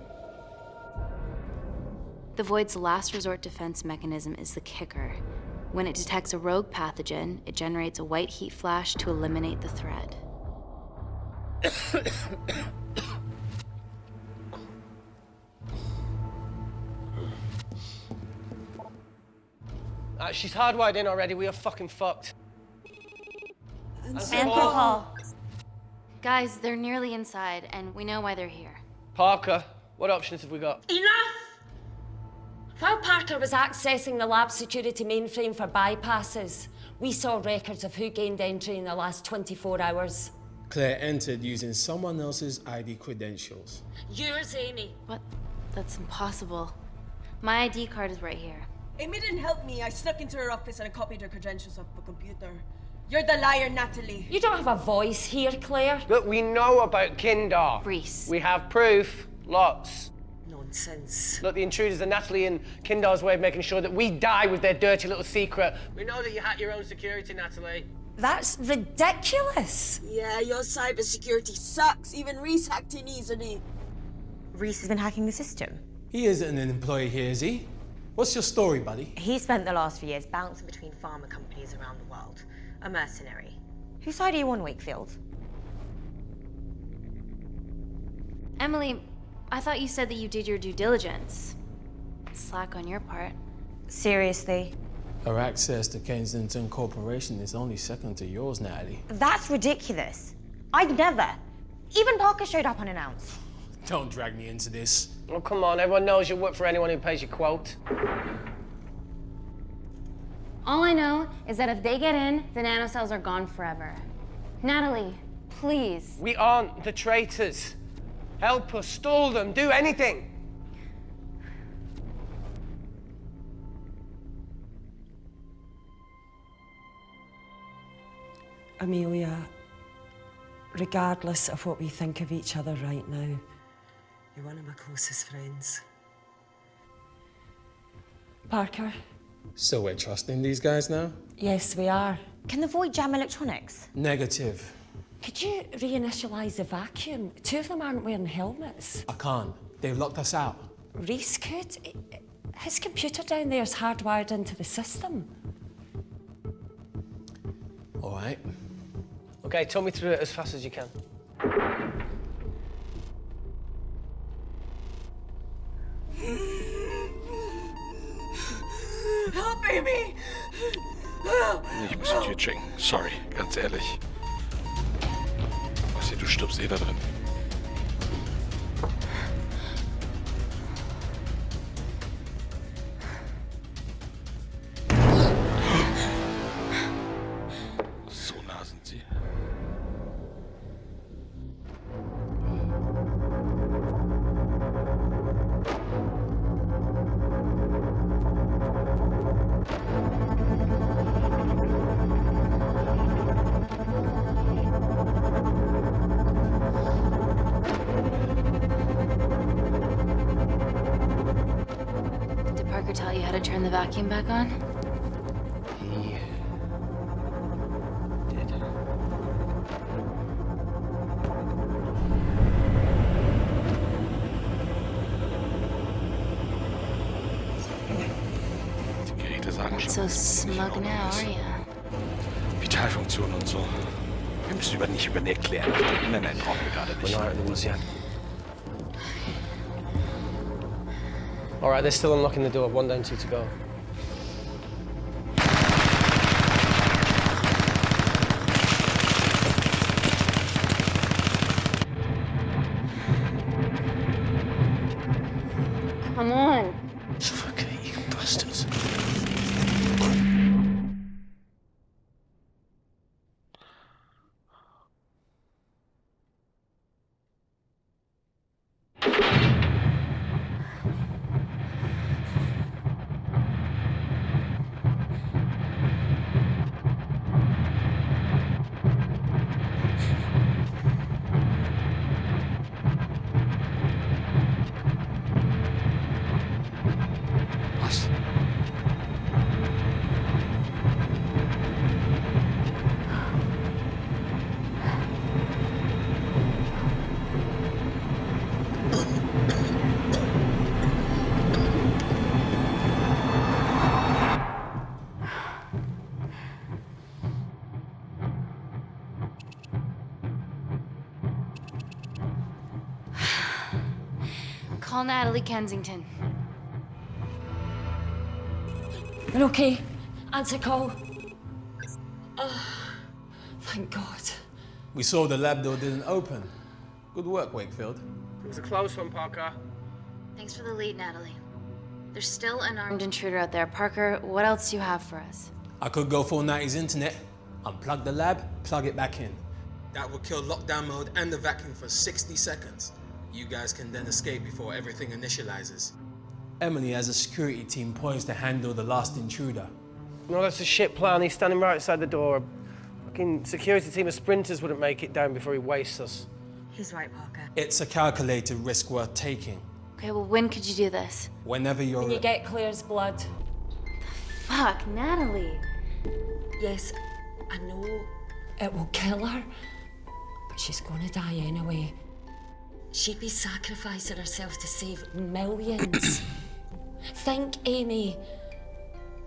Speaker 3: The Void's last resort defense mechanism is the kicker. When it detects a rogue pathogen, it generates a white heat flash to eliminate the threat.
Speaker 2: She's hardwired in already, we are fucking fucked.
Speaker 3: And Paul. Guys, they're nearly inside, and we know why they're here.
Speaker 2: Parker, what options have we got?
Speaker 7: Enough! While Parker was accessing the lab security mainframe for bypasses, we saw records of who gained entry in the last 24 hours.
Speaker 16: Claire entered using someone else's ID credentials.
Speaker 7: Yours, Amy.
Speaker 3: What? That's impossible. My ID card is right here.
Speaker 11: Amy didn't help me. I snuck into her office and I copied her credentials off the computer. You're the liar, Natalie.
Speaker 7: You don't have a voice here, Claire.
Speaker 2: Look, we know about Kindar.
Speaker 3: Reese.
Speaker 2: We have proof. Lots.
Speaker 7: Nonsense.
Speaker 2: Look, the intruders are Natalie and Kindar's way of making sure that we die with their dirty little secret. We know that you hack your own security, Natalie.
Speaker 7: That's ridiculous.
Speaker 19: Yeah, your cybersecurity sucks. Even Reese hacked in easily.
Speaker 9: Reese has been hacking the system.
Speaker 16: He isn't an employee here, is he? What's your story, buddy?
Speaker 9: He spent the last few years bouncing between pharma companies around the world. A mercenary. Whose side are you on, Wakefield?
Speaker 3: Emily, I thought you said that you did your due diligence. Slack on your part.
Speaker 9: Seriously?
Speaker 16: Her access to Kensington Corporation is only second to yours, Natalie.
Speaker 9: That's ridiculous. I'd never. Even Parker showed up unannounced.
Speaker 16: Don't drag me into this.
Speaker 2: Oh, come on, everyone knows you work for anyone who pays your quote.
Speaker 3: All I know is that if they get in, the nanocells are gone forever. Natalie, please.
Speaker 2: We aren't the traitors. Help us, stall them, do anything.
Speaker 7: Amelia, regardless of what we think of each other right now, you're one of my closest friends. Parker?
Speaker 16: So we're trusting these guys now?
Speaker 7: Yes, we are.
Speaker 9: Can the Void jam electronics?
Speaker 16: Negative.
Speaker 7: Could you reinitialize the vacuum? Two of them aren't wearing helmets.
Speaker 16: I can't. They've locked us out.
Speaker 7: Reese could. His computer down there is hardwired into the system.
Speaker 16: All right.
Speaker 2: Okay, talk me through it as fast as you can.
Speaker 11: Help, Amy!
Speaker 1: Ich muss die Tür checken. Sorry, ganz ehrlich. Was hier, du stirbst eh da drin.
Speaker 3: vacuum back on?
Speaker 20: He did.
Speaker 1: Die Geräte sagen
Speaker 3: Not
Speaker 1: schon.
Speaker 3: so smug now, are you?
Speaker 1: Vitalfunktionen und so. Wir müssen nicht über den erklären. Nein, brauchen wir gerade nicht.
Speaker 20: We're not at the woods yet. All right, they're still unlocking the door. 1 down, 2 to go.
Speaker 3: Come on.
Speaker 20: Fucking you bastards.
Speaker 1: Was?
Speaker 3: Call Natalie Kensington.
Speaker 7: You're okay? Answer call. Oh, thank God.
Speaker 16: We saw the lab door didn't open. Good work, Wakefield.
Speaker 20: It was a close one, Parker.
Speaker 3: Thanks for the lead, Natalie. There's still an armed intruder out there. Parker, what else do you have for us?
Speaker 16: I could go full 90s internet, unplug the lab, plug it back in. That would kill lockdown mode and the vacuum for 60 seconds. You guys can then escape before everything initializes. Emily has a security team poised to handle the last intruder.
Speaker 20: No, that's a shit plan. He's standing right outside the door. A fucking security team of sprinters wouldn't make it down before he wastes us.
Speaker 9: He's right, Parker.
Speaker 16: It's a calculated risk worth taking.
Speaker 3: Okay, well, when could you do this?
Speaker 16: Whenever you're...
Speaker 7: When you get Claire's blood.
Speaker 3: Fuck, Natalie.
Speaker 7: Yes, I know it will kill her, but she's gonna die anyway. She'd be sacrificing herself to save millions. Think, Amy.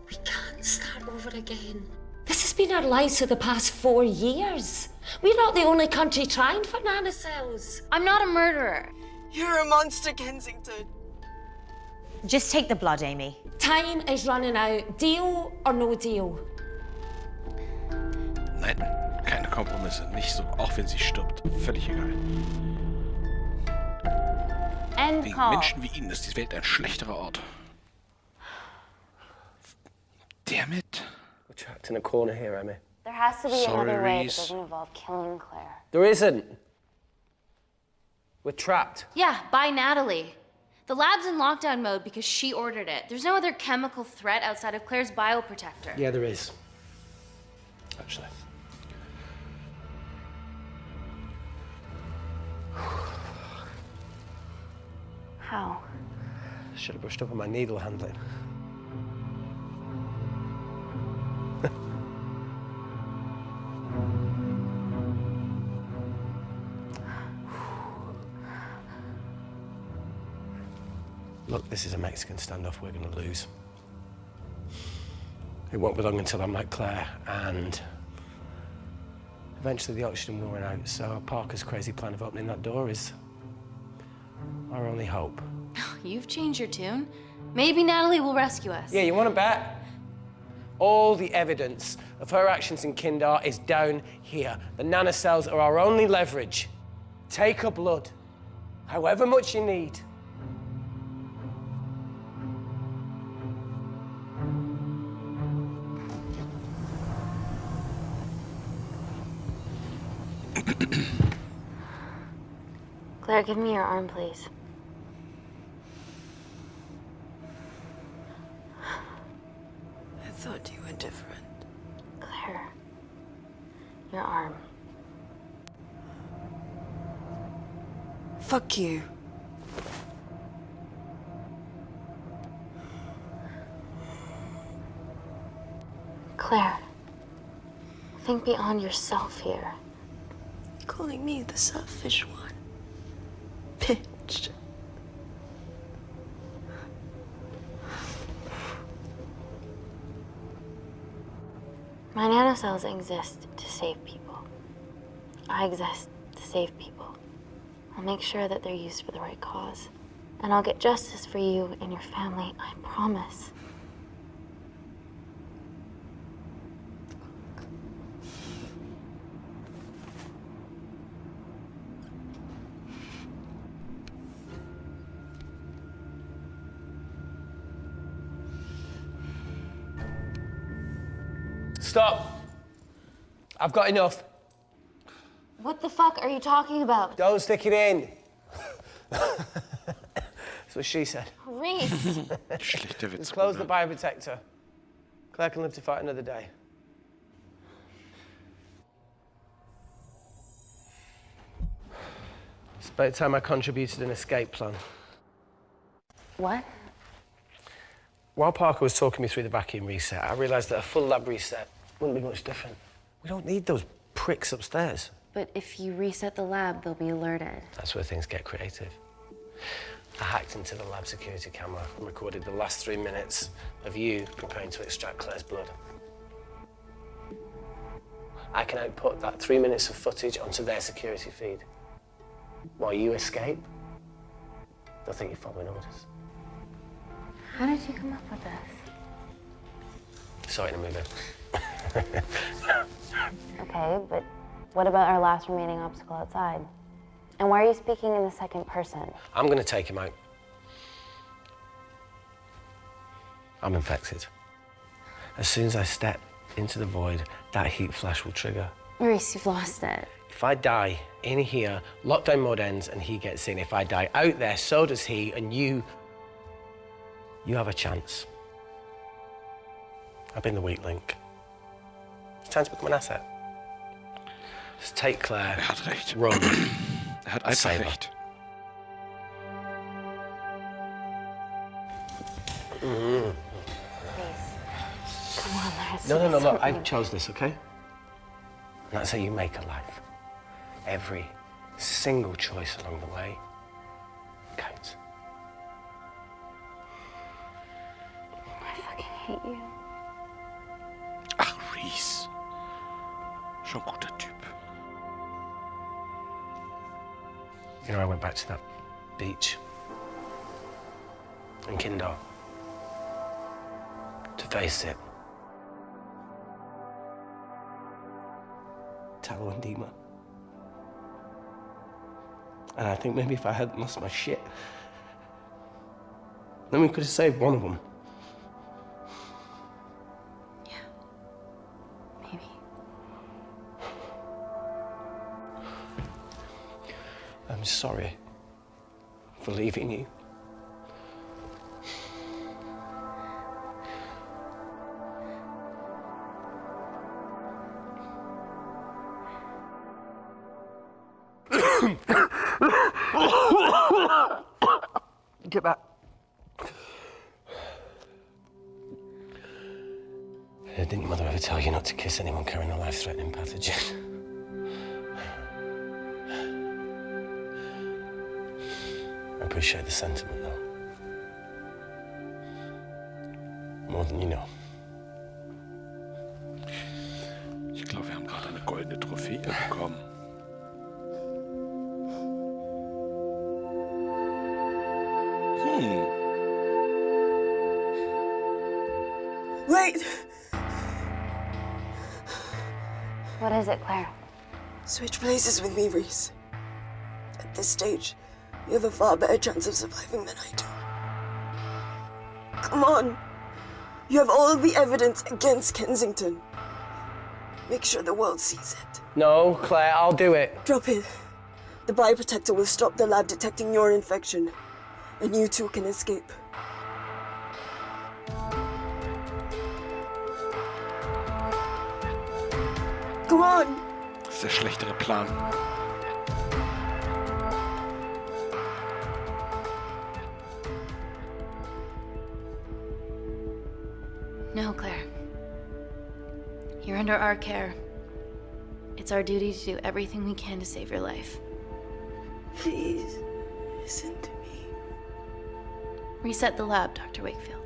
Speaker 7: We can't start over again. This has been our lives for the past 4 years. We're not the only country trying for nanocells.
Speaker 3: I'm not a murderer.
Speaker 19: You're a monster, Kensington.
Speaker 9: Just take the blood, Amy.
Speaker 7: Time is running out. Deal or no deal?
Speaker 1: Nein, keine Kompromisse. Nicht so, auch wenn sie stirbt. Völlig egal.
Speaker 3: End
Speaker 1: Wegen
Speaker 3: call.
Speaker 1: Menschen wie Ihnen ist die Welt ein schlechterer Ort. Damn it.
Speaker 20: We're trapped in a corner here, Emmy.
Speaker 3: There has to be
Speaker 1: Sorry,
Speaker 3: another way that
Speaker 1: Reese.
Speaker 3: doesn't involve killing Claire.
Speaker 20: There isn't. We're trapped.
Speaker 3: Yeah, by Natalie. The lab's in lockdown mode because she ordered it. There's no other chemical threat outside of Claire's bioprotector.
Speaker 20: Yeah, there is. Actually.
Speaker 3: How?
Speaker 20: Should have brushed up on my needle handling. Look, this is a Mexican standoff we're going to lose. It won't be long until I'm like Claire, and eventually the oxygen will run out, so Parker's crazy plan of opening that door is our only hope.
Speaker 3: You've changed your tune. Maybe Natalie will rescue us.
Speaker 20: Yeah, you want to bet? All the evidence of her actions in Kindar is down here. The nanocells are our only leverage. Take her blood, however much you need.
Speaker 3: Claire, give me your arm, please.
Speaker 19: I thought you were different.
Speaker 3: Claire, your arm.
Speaker 19: Fuck you.
Speaker 3: Claire, think beyond yourself here.
Speaker 19: Calling me the selfish one. Bitch.
Speaker 3: My nanocells exist to save people. I exist to save people. I'll make sure that they're used for the right cause. And I'll get justice for you and your family, I promise.
Speaker 20: Stop. I've got enough.
Speaker 3: What the fuck are you talking about?
Speaker 20: Don't stick it in. That's what she said.
Speaker 3: Reese!
Speaker 20: Just close the bioprotector. Claire can live to fight another day. It's about time I contributed an escape plan.
Speaker 3: What?
Speaker 20: While Parker was talking me through the vacuum reset, I realised that a full lab reset wouldn't be much different. We don't need those pricks upstairs.
Speaker 3: But if you reset the lab, they'll be alerted.
Speaker 20: That's where things get creative. I hacked into the lab security camera and recorded the last 3 minutes of you preparing to extract Claire's blood. I can output that 3 minutes of footage onto their security feed. While you escape, they'll think you're following orders.
Speaker 3: How did you come up with this?
Speaker 20: Saw it in a movie.
Speaker 3: Okay, but what about our last remaining obstacle outside? And why are you speaking in the second person?
Speaker 20: I'm going to take him out. I'm infected. As soon as I step into the void, that heat flash will trigger.
Speaker 3: Reese, you've lost it.
Speaker 20: If I die in here, lockdown mode ends and he gets in. If I die out there, so does he, and you have a chance. I've been the weak link. It's time to become an asset. Just take Claire,
Speaker 1: hat recht.
Speaker 20: run.
Speaker 1: Hat einfach recht.
Speaker 20: Mm-hmm.
Speaker 3: Come on, let's
Speaker 20: No, look, I
Speaker 3: something.
Speaker 20: chose this, okay? And that's how you make a life. Every single choice along the way counts.
Speaker 3: I fucking hate you.
Speaker 1: Ach, Reese. Schon guter Typ.
Speaker 20: You know, I went back to that beach in Kindar to face it. Tallow and Dima. And I think maybe if I hadn't lost my shit, then we could have saved one of them.
Speaker 3: Maybe.
Speaker 20: I'm sorry for leaving you. Get back. Didn't your mother ever tell you not to kiss anyone carrying a life-threatening pathogen? I appreciate the sentiment, though. More than you know.
Speaker 1: Ich glaube, wir haben gerade eine goldene Trophäe bekommen.
Speaker 19: Wait!
Speaker 3: What is it, Claire?
Speaker 19: Switch places with me, Reese. At this stage, you have a far better chance of surviving than I do. Come on. You have all the evidence against Kensington. Make sure the world sees it.
Speaker 20: No, Claire, I'll do it.
Speaker 19: Drop it. The bioprotector will stop the lab detecting your infection, and you two can escape. Come on!
Speaker 1: Das ist der schlechtere Plan.
Speaker 3: No, Claire. You're under our care. It's our duty to do everything we can to save your life.
Speaker 19: Please, listen to me.
Speaker 3: Reset the lab, Dr. Wakefield.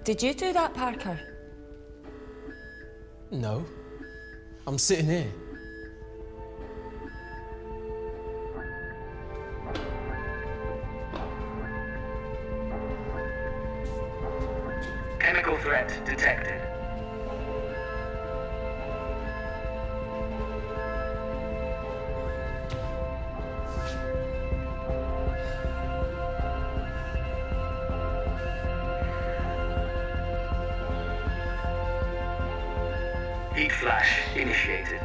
Speaker 7: Did you do that, Parker?
Speaker 16: No. I'm sitting here.
Speaker 12: Chemical threat detected. Heat flash initiated.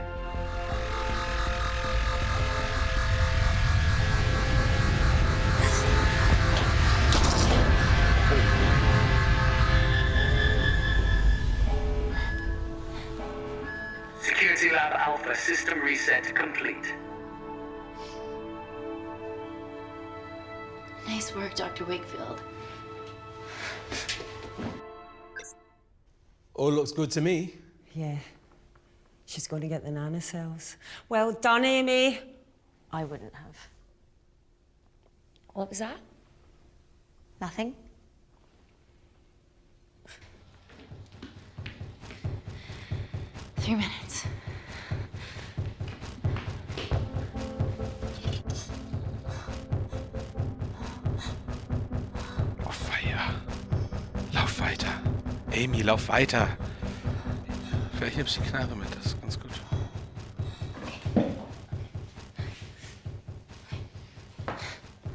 Speaker 12: Security Lab Alpha system reset complete.
Speaker 3: Nice work, Dr. Wakefield.
Speaker 16: All looks good to me.
Speaker 7: Yeah. She's going to get the nanocells. Well done, Amy.
Speaker 9: I wouldn't have.
Speaker 7: What was that?
Speaker 9: Nothing?
Speaker 3: Three minutes.
Speaker 1: Lauf weiter. Amy, lauf weiter. Vielleicht nimmst du die Knarre mit, das ist ganz gut.
Speaker 3: I'm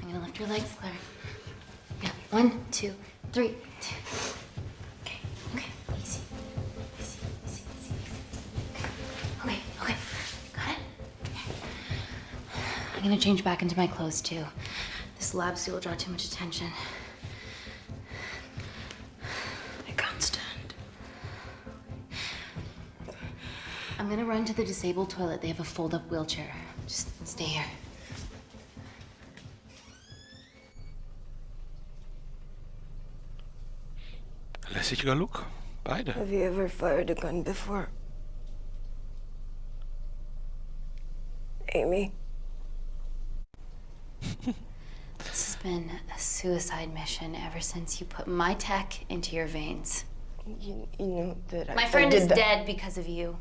Speaker 3: gonna lift your legs, Claire. Yeah, 1, 2, 3. Okay, easy. Okay, got it? I'm gonna change back into my clothes, too. This lab suit will draw too much attention. I can't stand. I'm gonna run to the disabled toilet. They have a fold-up wheelchair. Just stay here.
Speaker 1: Lässiger Look. Beide.
Speaker 19: Have you ever fired a gun before? Amy?
Speaker 3: This has been a suicide mission ever since you put my tech into your veins.
Speaker 19: You know that
Speaker 3: My friend is dead because of you.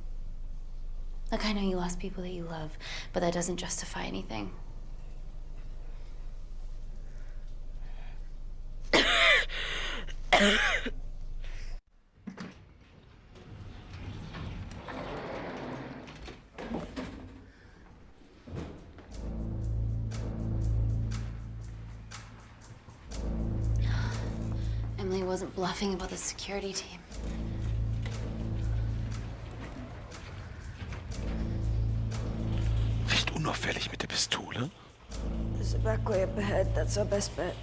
Speaker 3: Look, I know you lost people that you love, but that doesn't justify anything. Emily wasn't bluffing about the security team.
Speaker 1: Recht unauffällig mit der Pistole.
Speaker 19: There's a back way up ahead. That's our best bet.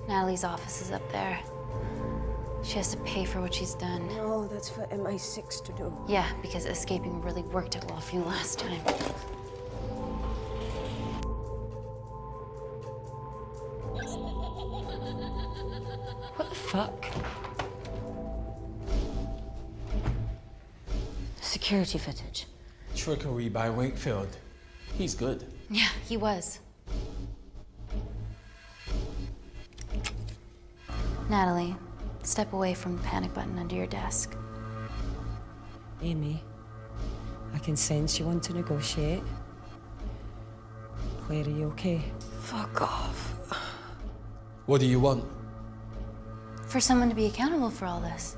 Speaker 3: Natalie's office is up there. She has to pay for what she's done.
Speaker 19: No, that's for MI6 to do.
Speaker 3: Yeah, because escaping really worked out well for you last time.
Speaker 7: What the fuck?
Speaker 3: Security footage.
Speaker 16: Trickery by Wakefield. He's good.
Speaker 3: Yeah, he was. Natalie, step away from the panic button under your desk.
Speaker 7: Amy, I can sense you want to negotiate. Claire, are you okay?
Speaker 19: Fuck off.
Speaker 16: What do you want?
Speaker 3: For someone to be accountable for all this.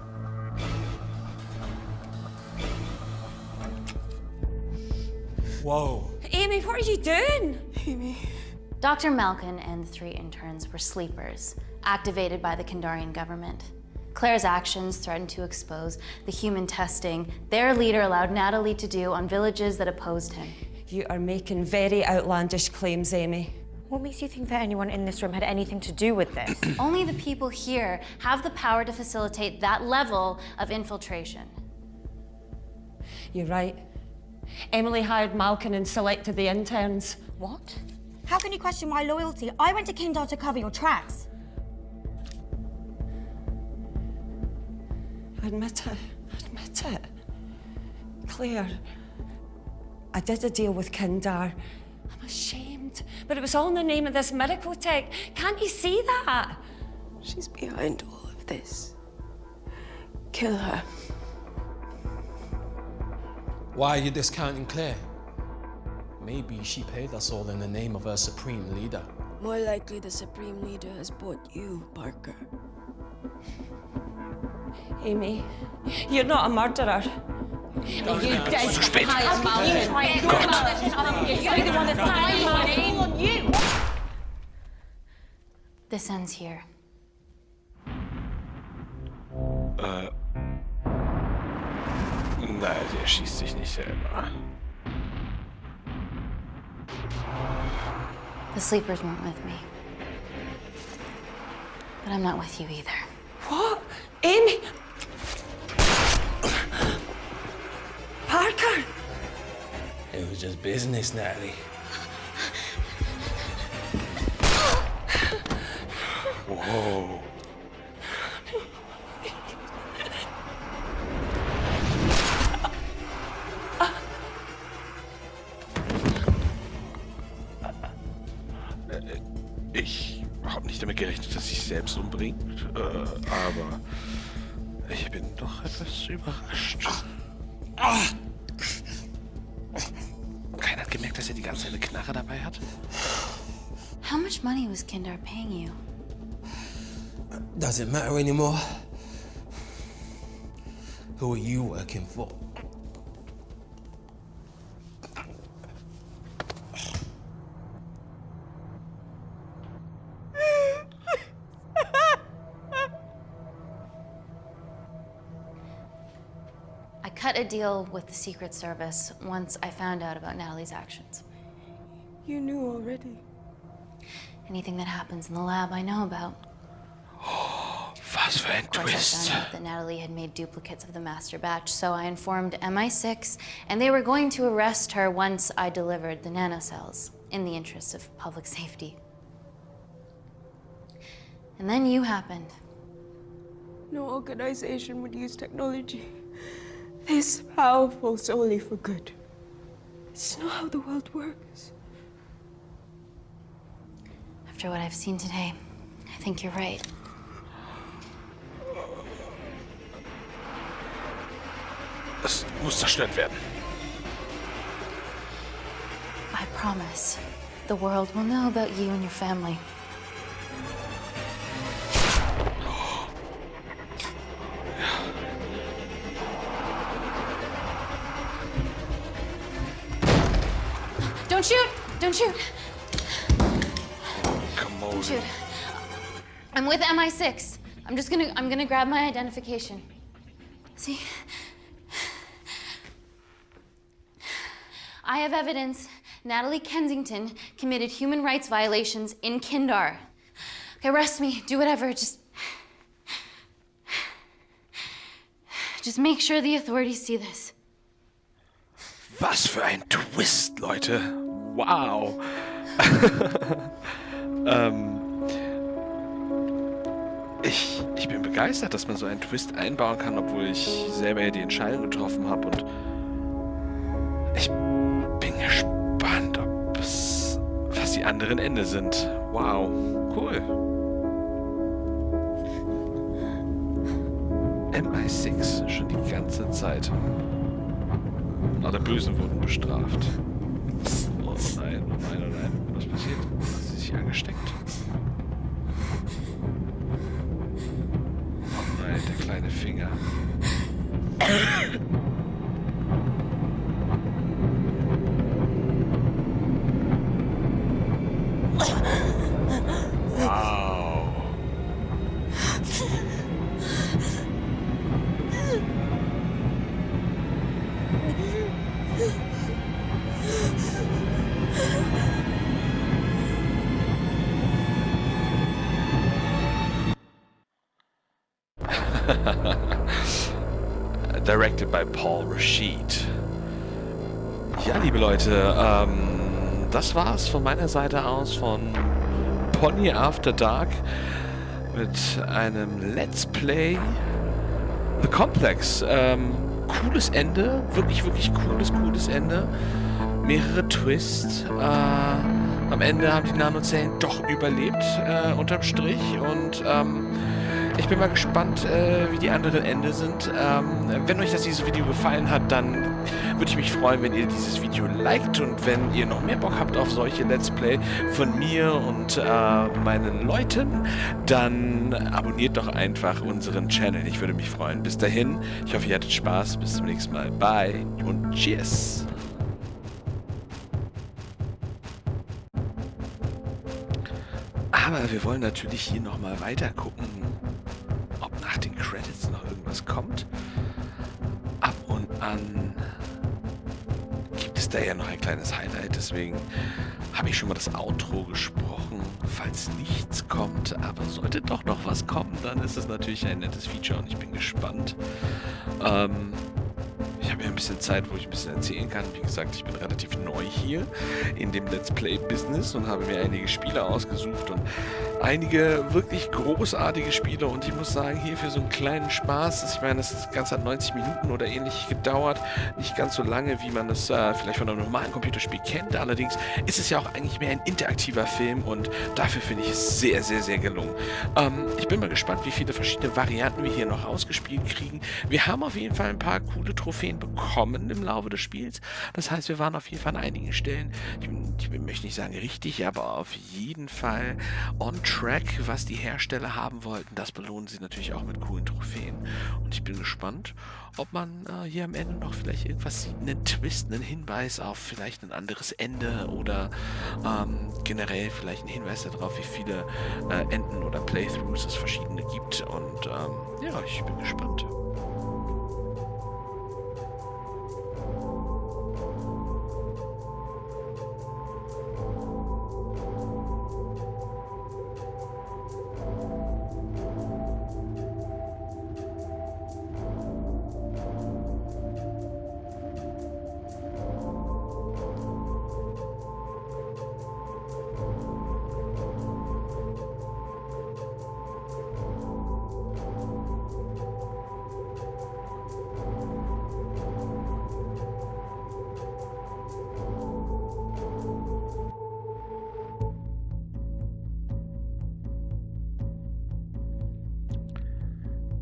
Speaker 16: Whoa.
Speaker 7: Amy, what are you doing?
Speaker 19: Amy.
Speaker 3: Dr. Malkin and the 3 interns were sleepers, activated by the Kandarian government. Claire's actions threatened to expose the human testing their leader allowed Natalie to do on villages that opposed him.
Speaker 7: You are making very outlandish claims, Amy.
Speaker 9: What makes you think that anyone in this room had anything to do with this?
Speaker 3: Only the people here have the power to facilitate that level of infiltration.
Speaker 7: You're right. Emily hired Malkin and selected the interns.
Speaker 9: What? How can you question my loyalty? I went to Kindar to cover your tracks.
Speaker 7: Admit it. Admit it. Claire, I did a deal with Kindar. I'm ashamed, but it was all in the name of this miracle tech. Can't you see that?
Speaker 19: She's behind all of this. Kill her.
Speaker 16: Why are you discounting Claire? Maybe she paid us all in the name of her supreme leader.
Speaker 19: More likely the Supreme Leader has bought you, Parker.
Speaker 7: Amy, you're not a murderer. You did hire Malkin. You're the one that's hiring money on you.
Speaker 3: This ends here.
Speaker 1: Nein, der schießt sich nicht selber.
Speaker 3: The sleepers weren't with me. But I'm not with you either.
Speaker 7: What? Amy? Parker?
Speaker 16: It was just business, Natalie.
Speaker 1: Whoa. Ich habe nicht damit gerechnet, dass sich selbst umbringt, aber ich bin doch etwas überrascht. Keiner hat gemerkt, dass er die ganze Zeit eine Knarre dabei hat?
Speaker 3: How much money was Kindar paying you?
Speaker 16: Does it matter anymore? Who are you working for?
Speaker 3: I cut a deal with the Secret Service once I found out about Natalie's actions.
Speaker 19: You knew already.
Speaker 3: Anything that happens in the lab, I know about.
Speaker 1: Was für ein
Speaker 3: Of course,
Speaker 1: Twist.
Speaker 3: I found out that Natalie had made duplicates of the master batch, so I informed MI6, and they were going to arrest her once I delivered the nanocells, in the interest of public safety. And then you happened.
Speaker 19: No organization would use technology this powerful solely for good. It's not how the world works.
Speaker 3: After what I've seen today, I think you're right.
Speaker 1: Es muss zerstört werden.
Speaker 3: I promise, the world will know about you and your family. Don't shoot! Don't shoot!
Speaker 1: Come on.
Speaker 3: Don't shoot. I'm with MI6. I'm gonna grab my identification. See? I have evidence Natalie Kensington committed human rights violations in Kindar. Okay, arrest me, do whatever, just make sure the authorities see this.
Speaker 1: Was für ein Twist, Leute. Wow. Ich bin begeistert, dass man so einen Twist einbauen kann, obwohl ich selber ja die Entscheidung getroffen habe, und ich bin gespannt, was die anderen Ende sind. Wow, cool. MI6, schon die ganze Zeit. Alle Bösen wurden bestraft. Oh nein, oh nein, oh nein. Was passiert? Hat sie sich angesteckt? Oh nein, der kleine Finger. Wow. Directed by Paul Rashid. Ja, liebe Leute, das war's von meiner Seite aus von Bonny After Dark mit einem Let's Play The Complex. Cooles Ende, wirklich, wirklich cooles Ende. Mehrere Twists. Am Ende haben die Nanozellen doch überlebt, unterm Strich. Und ich bin mal gespannt, wie die anderen Ende sind. Wenn euch dieses Video gefallen hat, dann würde ich mich freuen, wenn ihr dieses Video liked. Und wenn ihr noch mehr Bock habt auf solche Let's Play von mir und meinen Leuten, dann abonniert doch einfach unseren Channel. Ich würde mich freuen. Bis dahin, ich hoffe, ihr hattet Spaß. Bis zum nächsten Mal. Bye und Cheers. Aber wir wollen natürlich hier nochmal weiter gucken, ob nach den Credits noch irgendwas kommt. Ab und an gibt es da ja noch ein kleines Highlight, deswegen habe ich schon mal das Outro gesprochen, falls nichts kommt. Aber sollte doch noch was kommen, dann ist es natürlich ein nettes Feature und ich bin gespannt. Ich habe ja ein bisschen Zeit, wo ich ein bisschen erzählen kann. Wie gesagt, ich bin relativ neu hier in dem Let's Play-Business und habe mir einige Spiele ausgesucht und einige wirklich großartige Spiele. Und ich muss sagen, hier für so einen kleinen Spaß, ich meine, das Ganze hat 90 Minuten oder ähnlich gedauert. Nicht ganz so lange, wie man es vielleicht von einem normalen Computerspiel kennt. Allerdings ist es ja auch eigentlich mehr ein interaktiver Film und dafür finde ich es sehr, sehr, sehr gelungen. Ich bin mal gespannt, wie viele verschiedene Varianten wir hier noch ausgespielt kriegen. Wir haben auf jeden Fall ein paar coole Trophäen bekommen im Laufe des Spiels. Das heißt, wir waren auf jeden Fall an einigen Stellen, ich möchte nicht sagen richtig, aber auf jeden Fall on track, was die Hersteller haben wollten. Das belohnen sie natürlich auch mit coolen Trophäen. Und ich bin gespannt, ob man hier am Ende noch vielleicht irgendwas sieht, einen Twist, einen Hinweis auf vielleicht ein anderes Ende oder generell vielleicht einen Hinweis darauf, wie viele Enden oder Playthroughs es verschiedene gibt. Und ja, ich bin gespannt.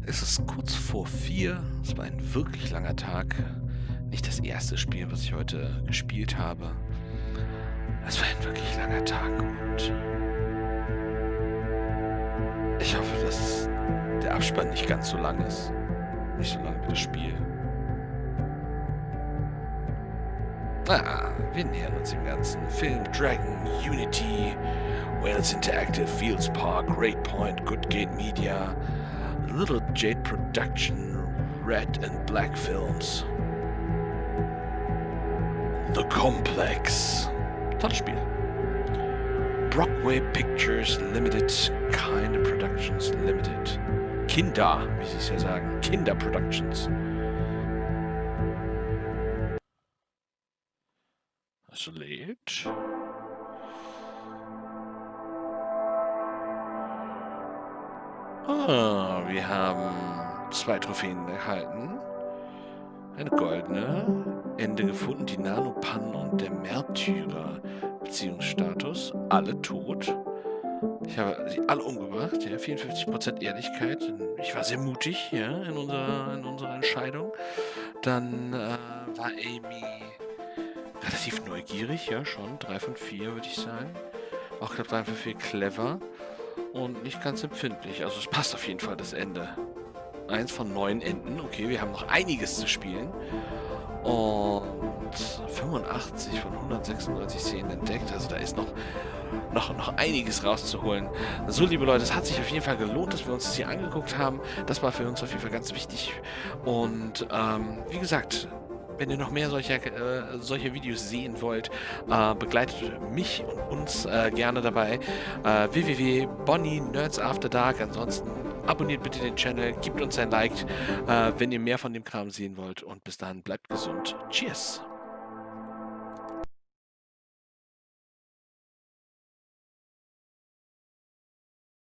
Speaker 1: Es ist kurz vor 4. Es war ein wirklich langer Tag. Nicht das erste Spiel, was ich heute gespielt habe. Es war ein wirklich langer Tag und ich hoffe, dass der Abspann nicht ganz so lang ist. Nicht so lang wie das Spiel. Wir nähern uns dem ganzen Film, Dragon, Unity, Wales Interactive, Fields Park, Great Point, Goodgate Media, Little Jade Production, Red and Black Films, The Complex, tolles Spiel, Brockway Pictures Limited, keine Productions Limited, Kinder, wie sie es ja sagen, Kinder Productions. Also lädt. Wir haben 2 Trophäen erhalten. Eine goldene. Ende gefunden, die Nanopannen und der Märtyrer. Beziehungsstatus. Alle tot. Ich habe sie alle umgebracht. Ja, 54% Ehrlichkeit. Ich war sehr mutig, ja, in unserer Entscheidung. Dann war Amy relativ neugierig, ja, schon. 3 von 4, würde ich sagen. Auch knapp 3 von 4 clever. Und nicht ganz empfindlich. Also es passt auf jeden Fall, das Ende. 1 von 9 Enden. Okay, wir haben noch einiges zu spielen. Und 85 von 136 Szenen entdeckt. Also da ist noch einiges rauszuholen. So, liebe Leute, es hat sich auf jeden Fall gelohnt, dass wir uns das hier angeguckt haben. Das war für uns auf jeden Fall ganz wichtig. Und wie gesagt, wenn ihr noch mehr solche Videos sehen wollt, begleitet mich und uns gerne dabei. www.Bonny Nerds After Dark. Ansonsten abonniert bitte den Channel, gebt uns ein Like, wenn ihr mehr von dem Kram sehen wollt und bis dahin bleibt gesund. Cheers!